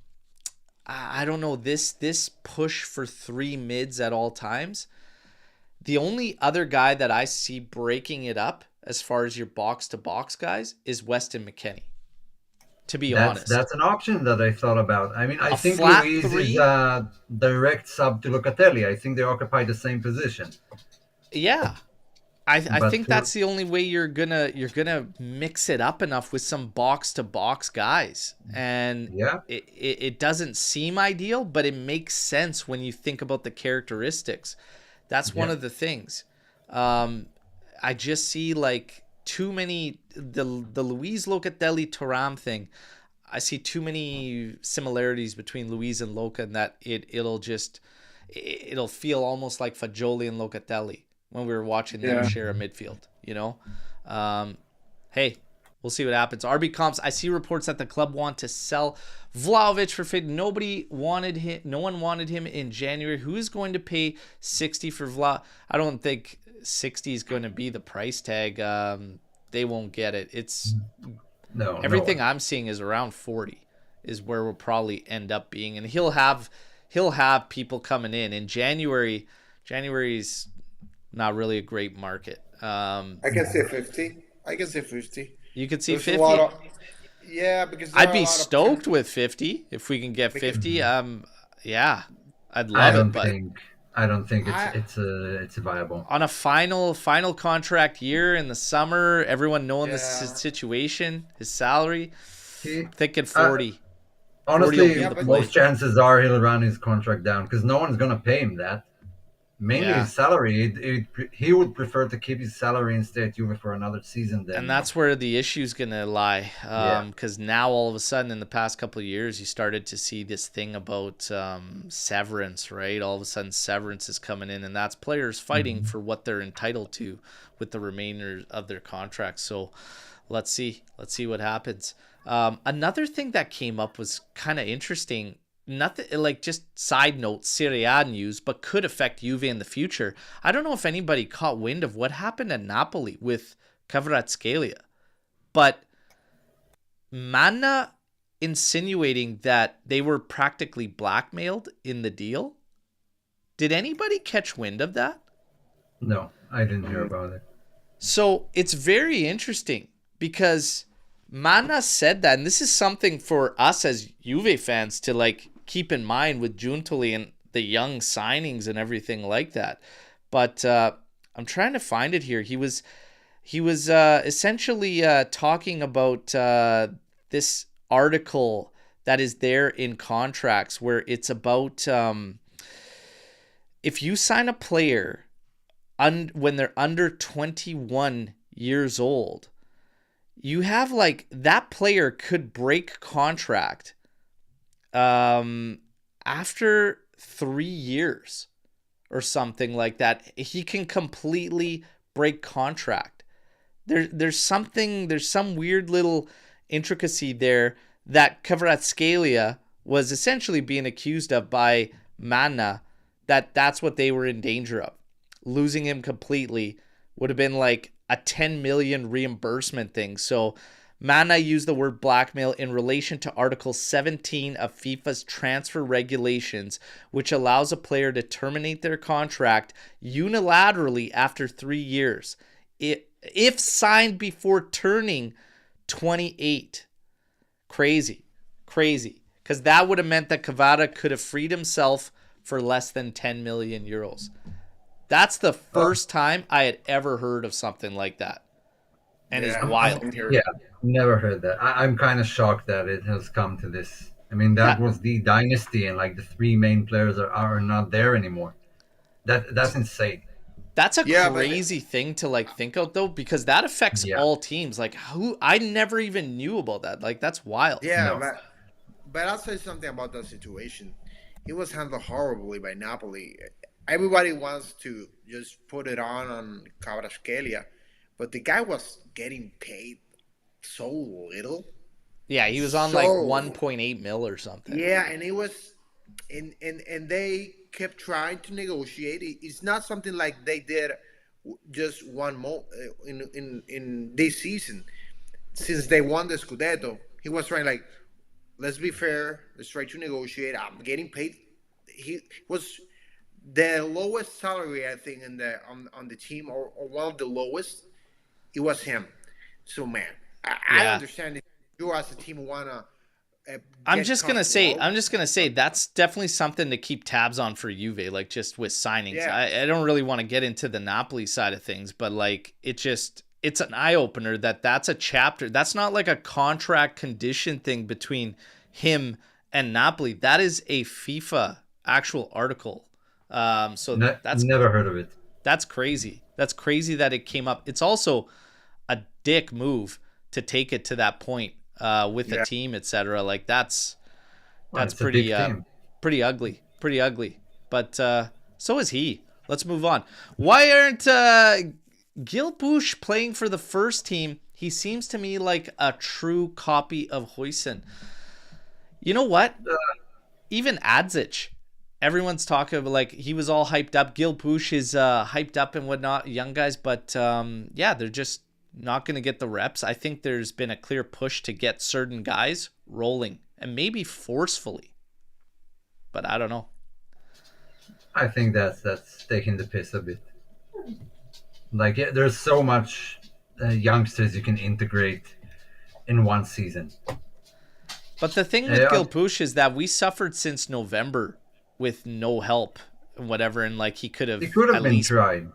I don't know. This push for 3 mids at all times. The only other guy that I see breaking it up as far as your box-to-box guys is Weston McKennie, to be honest. That's an option that I thought about. I mean, I think Luis is a direct sub to Locatelli. I think they occupy the same position. Yeah. I think that's the only way you're gonna mix it up enough with some box-to-box guys. And it doesn't seem ideal, but it makes sense when you think about the characteristics. That's one of the things. I just see like too many the Luis Locatelli Thuram thing. I see too many similarities between Luis and Loca, and that it'll feel almost like Fagioli and Locatelli when we were watching them share a midfield. You know, hey, we'll see what happens. RB Comps. I see reports that the club want to sell Vlahovic for fit. No one wanted him in January. Who is going to pay 60 for Vla? I don't think 60 is going to be the price tag. They won't get it. It's everything I'm seeing is around 40 is where we'll probably end up being, and he'll have people coming in January's not really a great market. I can say 50. You could see 50. Because I'd be stoked with 50 if we can get 50. Yeah, I'd love it. But I don't think it's viable on a final contract year in the summer. Everyone knowing the situation, his salary, thinking 40. Honestly, most chances are he'll run his contract down because no one's gonna pay him that. Mainly his salary. He would prefer to keep his salary and stay at Juve for another season. And that's where the issue's going to lie. Because now all of a sudden in the past couple of years, you started to see this thing about severance, right? All of a sudden severance is coming in, and that's players fighting for what they're entitled to with the remainder of their contracts. So let's see what happens. Another thing that came up was kind of interesting. Nothing like just side note Serie A news, but could affect Juve in the future. I don't know if anybody caught wind of what happened at Napoli with Kvaratskhelia, but Manna insinuating that they were practically blackmailed in the deal. Did anybody catch wind of that? No, I didn't hear about it. So it's very interesting because Manna said that, and this is something for us as Juve fans to like keep in mind with Giuntoli and the young signings and everything like that. But I'm trying to find it here. He was essentially talking about this article that is there in contracts where it's about if you sign a player when they're under 21 years old. You have like that player could break contract after 3 years or something like that. He can completely break contract. There's some weird little intricacy there that Kvaratskhelia was essentially being accused of by Mana, that's what they were in danger of. Losing him completely would have been like a 10 million reimbursement thing. So Mana used the word blackmail in relation to Article 17 of FIFA's transfer regulations, which allows a player to terminate their contract unilaterally after 3 years if signed before turning 28. Crazy. Because that would have meant that Kvara could have freed himself for less than 10 million euros. That's the first time I had ever heard of something like that. And it's wild. Yeah, never heard that. I'm kind of shocked that it has come to this. I mean, that was the dynasty, and like the 3 main players are not there anymore. That's insane. That's a crazy thing to like think out though, because that affects all teams. Like I never even knew about that. Like that's wild. Yeah, but I'll say something about that situation. It was handled horribly by Napoli. Everybody wants to just put it on Kvaratskhelia, but the guy was getting paid so little. Yeah, he was on like 1.8 mil or something. Yeah, and it was, and they kept trying to negotiate. It's not something like they did just one more in this season. Since they won the Scudetto, he was trying like, let's be fair. Let's try to negotiate. I'm getting paid. He was the lowest salary, I think, in the on the team, or one of the lowest. It was him. So man, I understand that you as a team wanna. I'm just gonna say that's definitely something to keep tabs on for Juve, like just with signings. Yeah. I don't really want to get into the Napoli side of things, but like it's an eye opener that's a chapter. That's not like a contract condition thing between him and Napoli. That is a FIFA actual article. So that's never heard of it. That's crazy. That's crazy that it came up. It's also a dick move to take it to that point with the team, etc. Like that's pretty ugly. Pretty ugly. But so is he. Let's move on. Why aren't Gilpush playing for the first team? He seems to me like a true copy of Huijsen. You know what? Even Adzic. Everyone's talking about like he was all hyped up. Gilpush is hyped up and whatnot, young guys, but they're just not going to get the reps. I think there's been a clear push to get certain guys rolling and maybe forcefully, but I don't know. I think that's taking the piss a bit. Like there's so much youngsters you can integrate in one season. But the thing with Gilpush is that we suffered since November with no help and whatever, and like he could have tried.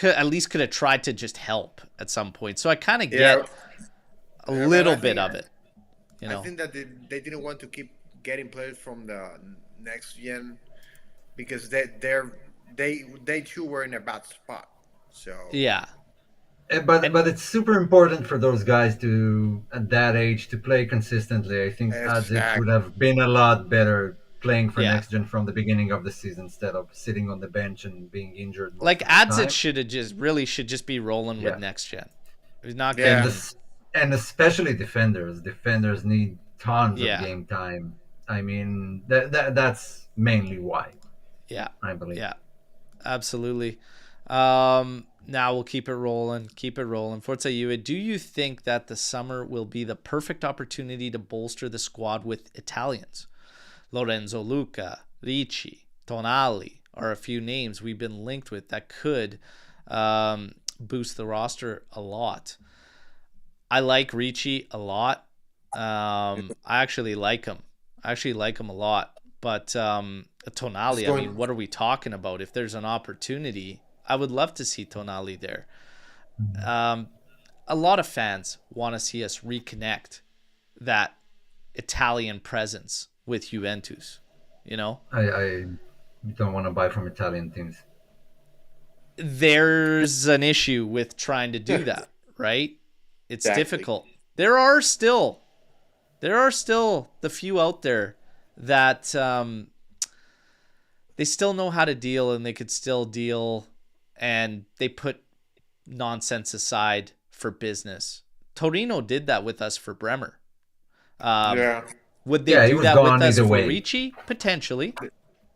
At least could have tried to just help at some point. So I kind of get a little bit of it. You know, I think that they didn't want to keep getting players from the next gen because they too were in a bad spot. So yeah. But it's super important for those guys to, at that age, to play consistently. I think Adzic would have been a lot better playing for next gen from the beginning of the season instead of sitting on the bench and being injured. Like Adzic should just be rolling with next gen. He's not getting... and especially defenders. Defenders need tons of game time. I mean, that's mainly why. Yeah, I believe. Yeah, absolutely. Now we'll keep it rolling. Forza Juve, do you think that the summer will be the perfect opportunity to bolster the squad with Italians? Lorenzo, Luca, Ricci, Tonali are a few names we've been linked with that could boost the roster a lot. I like Ricci a lot. I actually like him. A lot. But Tonali, I mean, what are we talking about? If there's an opportunity, I would love to see Tonali there. A lot of fans want to see us reconnect that Italian presence with Juventus, you know? I don't want to buy from Italian teams. There's an issue with trying to do that, right? It's difficult. There are still the few out there that they still know how to deal, and they could still deal, and they put nonsense aside for business. Torino did that with us for Bremer. Would they do that with us for Ricci? Potentially.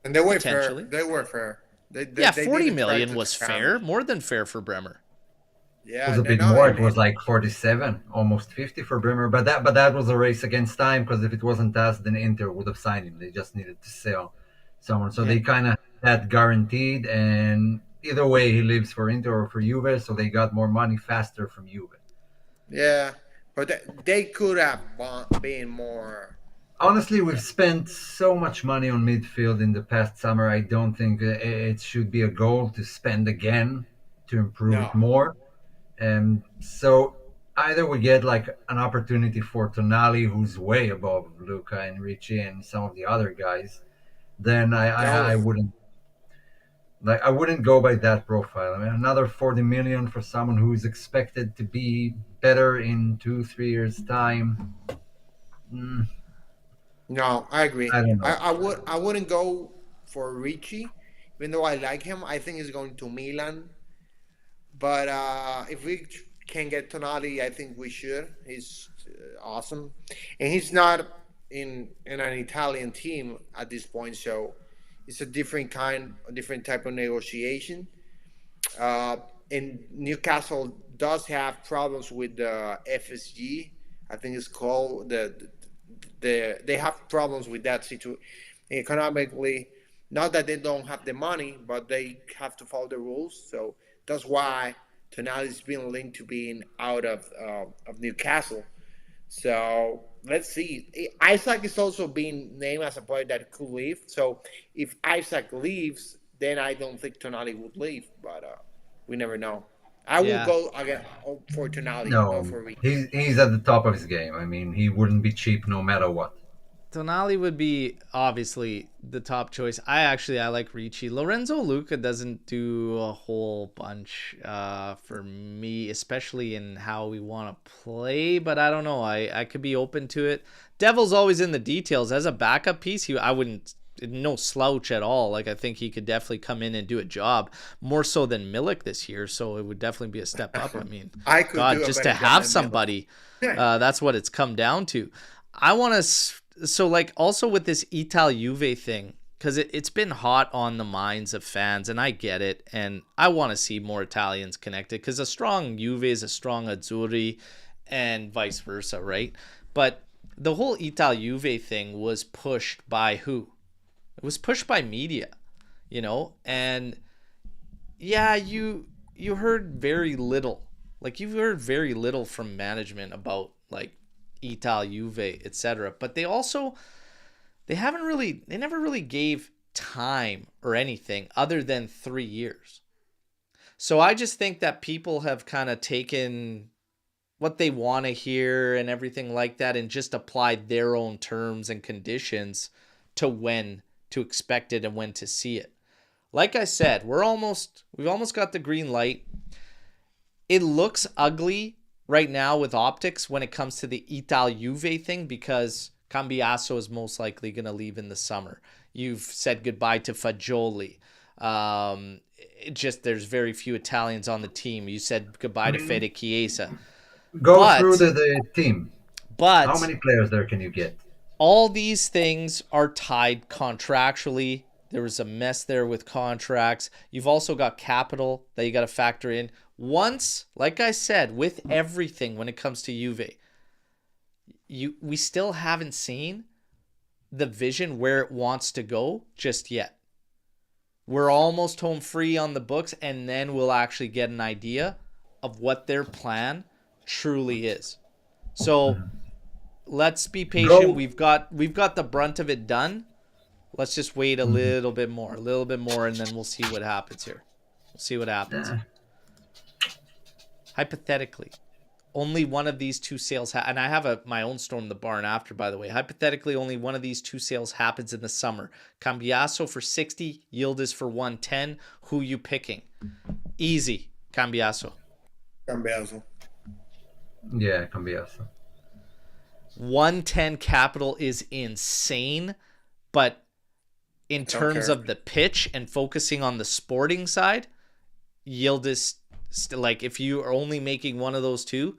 And they were fair. They were fair. They 40 million was fair, more than fair for Bremer. Yeah, it was a bit more. It was like 47, almost 50 for Bremer. But that was a race against time, because if it wasn't us, then Inter would have signed him. They just needed to sell someone. So they kind of had guaranteed, and either way, he lives for Inter or for Juve, so they got more money faster from Juve. Yeah, but they could have been more. Honestly, we've spent so much money on midfield in the past summer. I don't think it should be a goal to spend again to improve it more. So either we get like an opportunity for Tonali, who's way above Luca and Ricci and some of the other guys, then I wouldn't go by that profile. I mean, another 40 million for someone who is expected to be better in 2-3 years' time. No, I agree. I don't know. I wouldn't go for Ricci, even though I like him. I think he's going to Milan. But if we can get Tonali, I think we should. He's awesome. And he's not in an Italian team at this point, so it's a different type of negotiation. And Newcastle does have problems with the FSG. I think it's called they have problems with that situation economically. Not that they don't have the money, but they have to follow the rules. So that's why Tonali's been linked to being out of Newcastle. So let's see. Isaac is also being named as a player that could leave. So if Isaac leaves, then I don't think Tonali would leave. But we never know. I will go again for Tonali. No, for he's at the top of his game. I mean, he wouldn't be cheap no matter what. Tonali would be obviously the top choice. I like Ricci. Lorenzo Luca doesn't do a whole bunch for me, especially in how we want to play. But I don't know. I could be open to it. Devil's always in the details. As a backup piece, I wouldn't. No slouch at all. Like, I think he could definitely come in and do a job more so than Milik this year. So it would definitely be a step up. I mean, just to have somebody, that's what it's come down to. I want to. So, like, also with this Ital-Juve thing, because it's been hot on the minds of fans, and I get it, and I want to see more Italians connected, because a strong Juve is a strong Azzurri, and vice versa, right? But the whole Ital-Juve thing was pushed by who? It was pushed by media, and yeah, you heard very little. Like, you've heard very little from management about, like, Ital-Juve, etc. But they never really gave time or anything other than 3 years. So I just think that people have kind of taken what they want to hear and everything like that and just applied their own terms and conditions to when to expect it and when to see it. Like I said, we've almost got the green light. It looks ugly right now with optics when it comes to the Ital-Juve thing, because Cambiasso is most likely going to leave in the summer. You've said goodbye to Fagioli. There's very few Italians on the team. You said goodbye to Fede Chiesa. Go through the team. But how many players there can you get? All these things are tied contractually. There was a mess there with contracts. You've also got capital that you got to factor in. Once, like I said, with everything when it comes to Juve, we still haven't seen the vision where it wants to go just yet. We're almost home free on the books, and then we'll actually get an idea of what their plan truly is. So let's be patient. We've got the brunt of it done. Let's just wait a little bit more, and then we'll see what happens here. We'll see what happens. Hypothetically, only one of these two sales, and I have my own storm the barn after, by the way. Hypothetically, only one of these two sales happens in the summer. Cambiasso for 60, Yildiz for 110. Who you picking? Easy, Cambiasso. Cambiasso. Yeah, Cambiasso. 110 capital is insane, but in terms of the pitch and focusing on the sporting side, Yildiz, like if you are only making one of those two,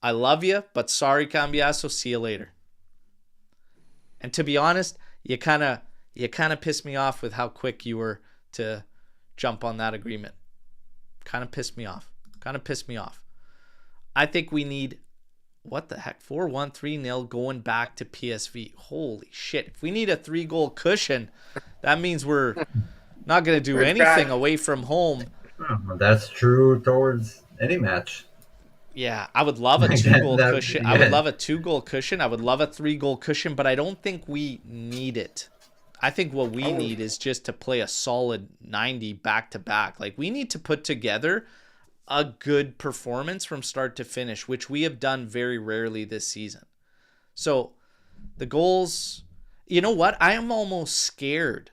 I love you, but sorry, Cambiasso, see you later. And to be honest, you kind of pissed me off with how quick you were to jump on that agreement. Kind of pissed me off. I think we need, what the heck, 4-1, 3-0 going back to PSV. Holy shit. If we need a 3-goal cushion, that means we're not going to do anything away from home. Well, that's true towards any match. Yeah, I would love a 2-goal cushion. Yeah. I would love a 2-goal cushion. I would love a 3-goal cushion, but I don't think we need it. I think what we need is just to play a solid 90 back-to-back. Like, we need to put together a good performance from start to finish, which we have done very rarely this season. So, the goals... You know what? I am almost scared.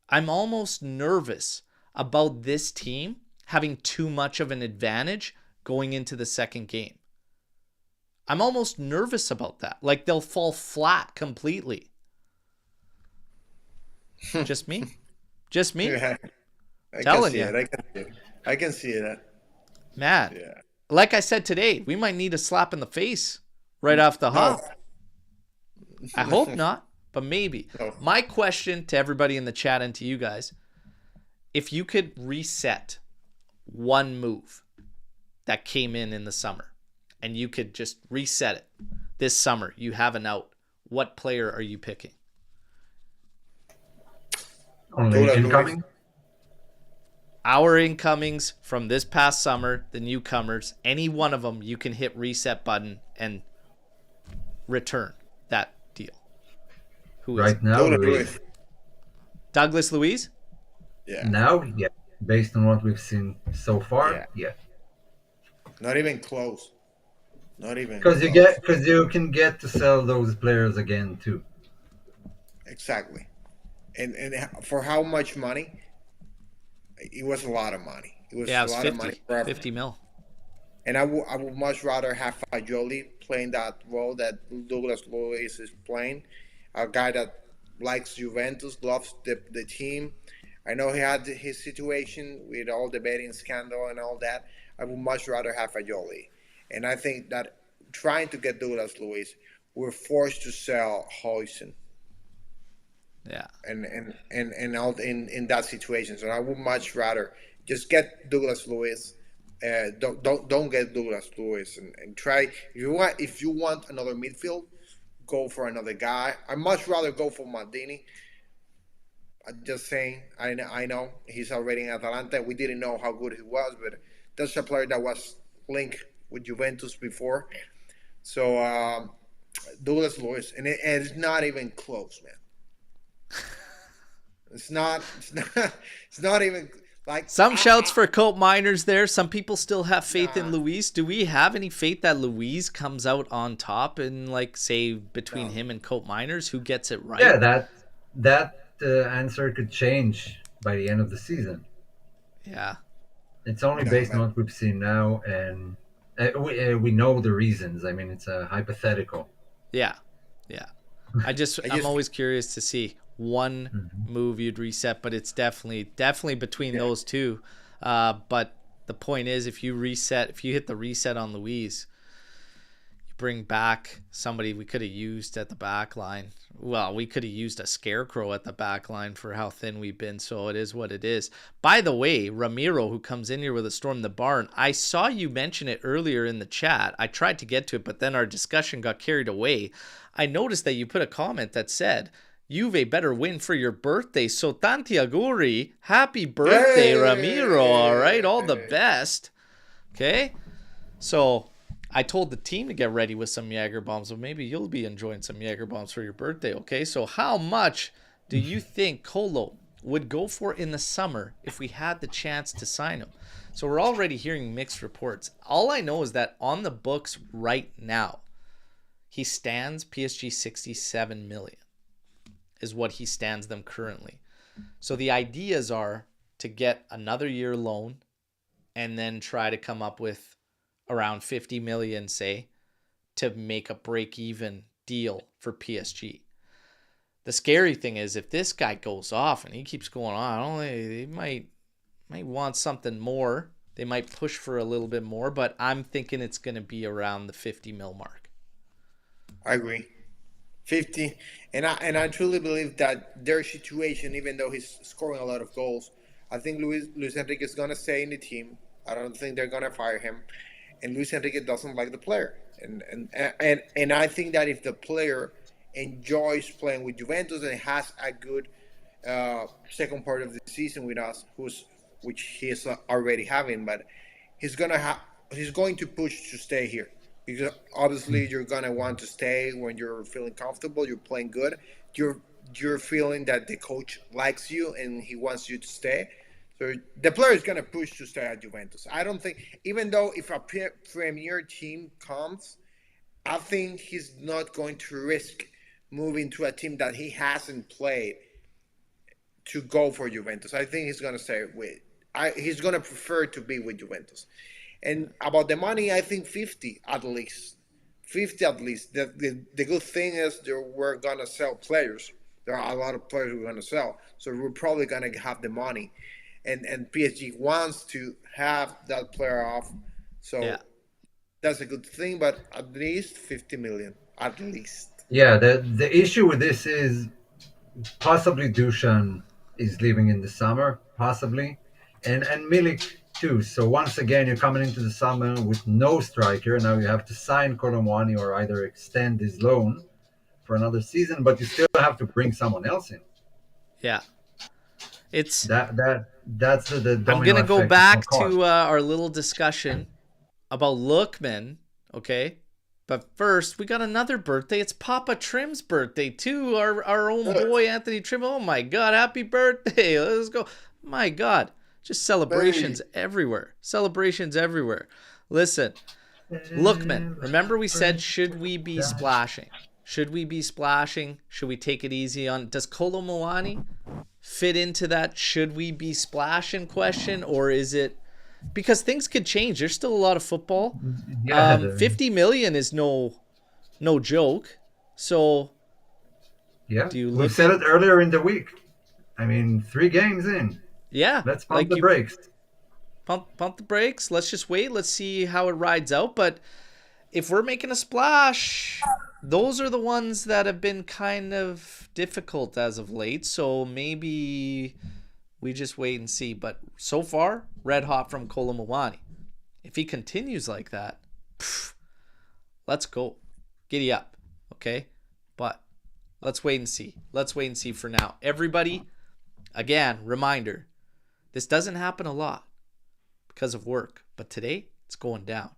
I'm almost nervous about this team having too much of an advantage going into the second game. I'm almost nervous about that. Like, they'll fall flat completely. Just me? Yeah, Telling you. I can see it. Man, yeah. Like I said today, we might need a slap in the face right off the hop. No. I hope not, but maybe. No. My question to everybody in the chat and to you guys, if you could reset one move that came in the summer and you could just reset it this summer, you have an out, what player are you picking? Only incoming? Our incomings from this past summer, the newcomers, any one of them, you can hit reset button and return that deal. Who is right now? Luis. Douglas Luiz? Yeah. Now, yeah. Based on what we've seen so far, yeah. Not even close. Not even. Because you can get to sell those players again too. Exactly, and for how much money? It was a lot of money. It was a lot 50, of money for 50 mil. And I would much rather have Fagioli playing that role that Douglas Luiz is playing, a guy that likes Juventus, loves the team. I know he had his situation with all the betting scandal and all that. I would much rather have Fagioli. And I think that trying to get Douglas Luiz, we're forced to sell Huijsen. Yeah. And all in that situation. So I would much rather just get Douglas Luiz. Don't get Douglas Luiz and try if you want another midfield, go for another guy. I'd much rather go for Maldini. I'm just saying, I know he's already in Atalanta. We didn't know how good he was, but that's a player that was linked with Juventus before. So Douglas Luiz, and it's not even close, man. It's not even like some shouts for Cope Miners there. Some people still have faith in Luiz. Do we have any faith that Luiz comes out on top and like say between him and Cope Miners, who gets it right? Yeah, that answer could change by the end of the season. Yeah, it's only based on what we've seen now, and we know the reasons. I mean, it's a hypothetical. Yeah. I'm always curious to see one move you'd reset, but it's definitely between those two. But the point is, if you hit the reset on Luiz, you bring back somebody we could have used at the back line. Well, we could have used a scarecrow at the back line for how thin we've been, so it is what it is. By the way, Ramiro, who comes in here with a storm the barn, I saw you mention it earlier in the chat. I tried to get to it, but then our discussion got carried away. I noticed that you put a comment that said, Juve better win for your birthday. So tanti auguri. Happy birthday, Ramiro. All right, all the best. Okay? So I told the team to get ready with some Jaeger bombs, so maybe you'll be enjoying some Jaeger bombs for your birthday, okay? So how much do you think Kolo would go for in the summer if we had the chance to sign him? So we're already hearing mixed reports. All I know is that on the books right now, he stands PSG 67 million is what he stands them currently. So the ideas are to get another year loan and then try to come up with around 50 million, say, to make a break-even deal for PSG. The scary thing is if this guy goes off and he keeps going on, I don't know, they might want something more. They might push for a little bit more, but I'm thinking it's going to be around the 50 mil mark. I agree. 50. And I truly believe that their situation, even though he's scoring a lot of goals, I think Luis Enrique is going to stay in the team. I don't think they're going to fire him. And Luis Enrique doesn't like the player. And I think that if the player enjoys playing with Juventus and has a good second part of the season with us, which he is already having, but he's going to push to stay here. Because obviously you're gonna want to stay when you're feeling comfortable, you're playing good, you're feeling that the coach likes you and he wants you to stay. So the player is gonna push to stay at Juventus. I don't think, even though if a premier team comes, I think he's not going to risk moving to a team that he hasn't played to go for Juventus. I think he's gonna stay he's gonna prefer to be with Juventus. And about the money, I think 50 at least. 50 at least. The good thing is that we're going to sell players. There are a lot of players we're going to sell. So we're probably going to have the money. And PSG wants to have that player off. So that's a good thing. But at least 50 million. At least. Yeah, the issue with this is possibly Dusan is leaving in the summer. Possibly. And Milik too. So once again, you're coming into the summer with no striker. Now you have to sign Kolo Muani or either extend his loan for another season, but you still have to bring someone else in. Yeah, it's that's the I'm gonna go back to our little discussion about Lookman. Okay, but first we got another birthday. It's Papa Trim's birthday too. Our own boy Anthony Trim. Oh my God, happy birthday! Let's go. My God. Just celebrations everywhere. Celebrations everywhere. Listen, Lookman, remember we said, should we be splashing? Should we be splashing? Should we take it easy on? Does Kolo Muani fit into that should we be splashing question? Or is it, because things could change. There's still a lot of football. 50 million is no joke. So, yeah, we said it earlier in the week. I mean, 3 games in. Yeah. Let's pump the brakes. Pump the brakes. Let's just wait. Let's see how it rides out. But if we're making a splash, those are the ones that have been kind of difficult as of late. So maybe we just wait and see. But so far, red hot from Kolo Muani. If he continues like that, let's go. Giddy up. Okay? But let's wait and see. Let's wait and see for now. Everybody, again, reminder. This doesn't happen a lot because of work, but today it's going down.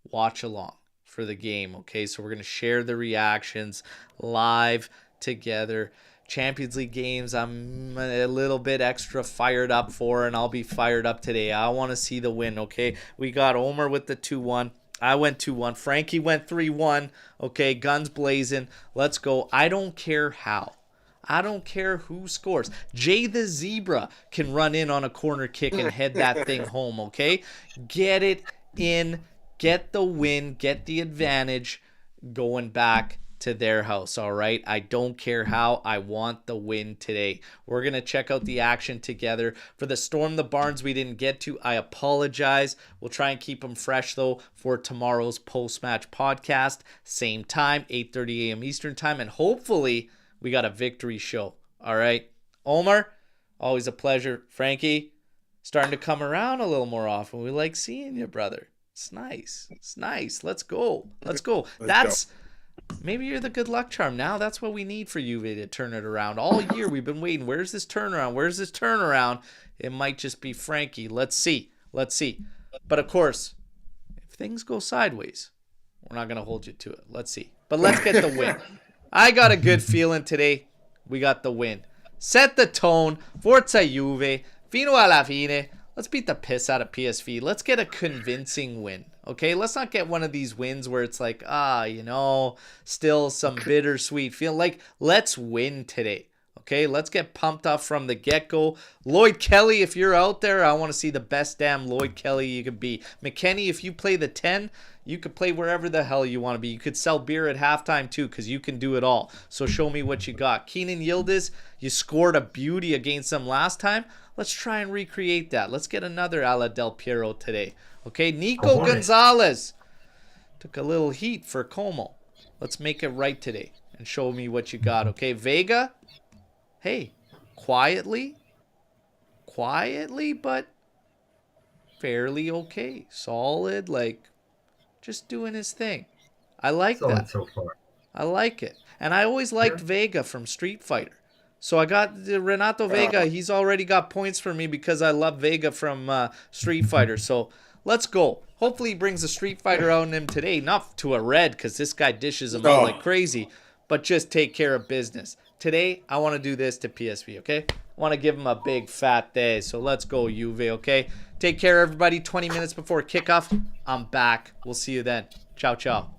Watch along for the game, okay? So we're going to share the reactions live together. Champions League games I'm a little bit extra fired up for, and I'll be fired up today. I want to see the win, okay? We got Omer with the 2-1. I went 2-1. Frankie went 3-1. Okay, guns blazing. Let's go. I don't care how. I don't care who scores. Jay the Zebra can run in on a corner kick and head that thing home, okay? Get it in, get the win, get the advantage going back to their house, all right? I don't care how. I want the win today. We're going to check out the action together. For the Storm the Barns we didn't get to, I apologize. We'll try and keep them fresh, though, for tomorrow's post-match podcast. Same time, 8:30 a.m. Eastern time, and hopefully we got a victory show. All right. Omer, always a pleasure. Frankie, starting to come around a little more often. We like seeing you, brother. It's nice. It's nice. Let's go. Let's go. Maybe you're the good luck charm now. That's what we need for Juve to turn it around. All year we've been waiting. Where's this turnaround? Where's this turnaround? It might just be Frankie. Let's see. Let's see. But of course, if things go sideways, we're not going to hold you to it. Let's see. But let's get the win. I got a good feeling today. We got the win. Set the tone. Forza Juve. Fino alla fine. Let's beat the piss out of PSV. Let's get a convincing win. Okay? Let's not get one of these wins where it's like, still some bittersweet feel. Like, let's win today. Okay, let's get pumped up from the get-go. Lloyd Kelly, if you're out there, I want to see the best damn Lloyd Kelly you could be. McKenny, if you play the 10, you could play wherever the hell you want to be. You could sell beer at halftime too, because you can do it all. So show me what you got. Keenan Yildiz, you scored a beauty against them last time. Let's try and recreate that. Let's get another Ala Del Piero today. Okay, Nico Gonzalez took a little heat for Como. Let's make it right today and show me what you got. Okay, Vega. Hey, quietly, but fairly okay. Solid, like, just doing his thing. I like that. So far. I like it. And I always liked Vega from Street Fighter. So I got Renato Vega. He's already got points for me because I love Vega from Street Fighter. So let's go. Hopefully he brings a Street Fighter out in him today. Not to a red because this guy dishes him out like crazy. But just take care of business. Today, I want to do this to PSV, okay? I want to give him a big fat day. So let's go, Juve, okay? Take care, everybody. 20 minutes before kickoff, I'm back. We'll see you then. Ciao, ciao.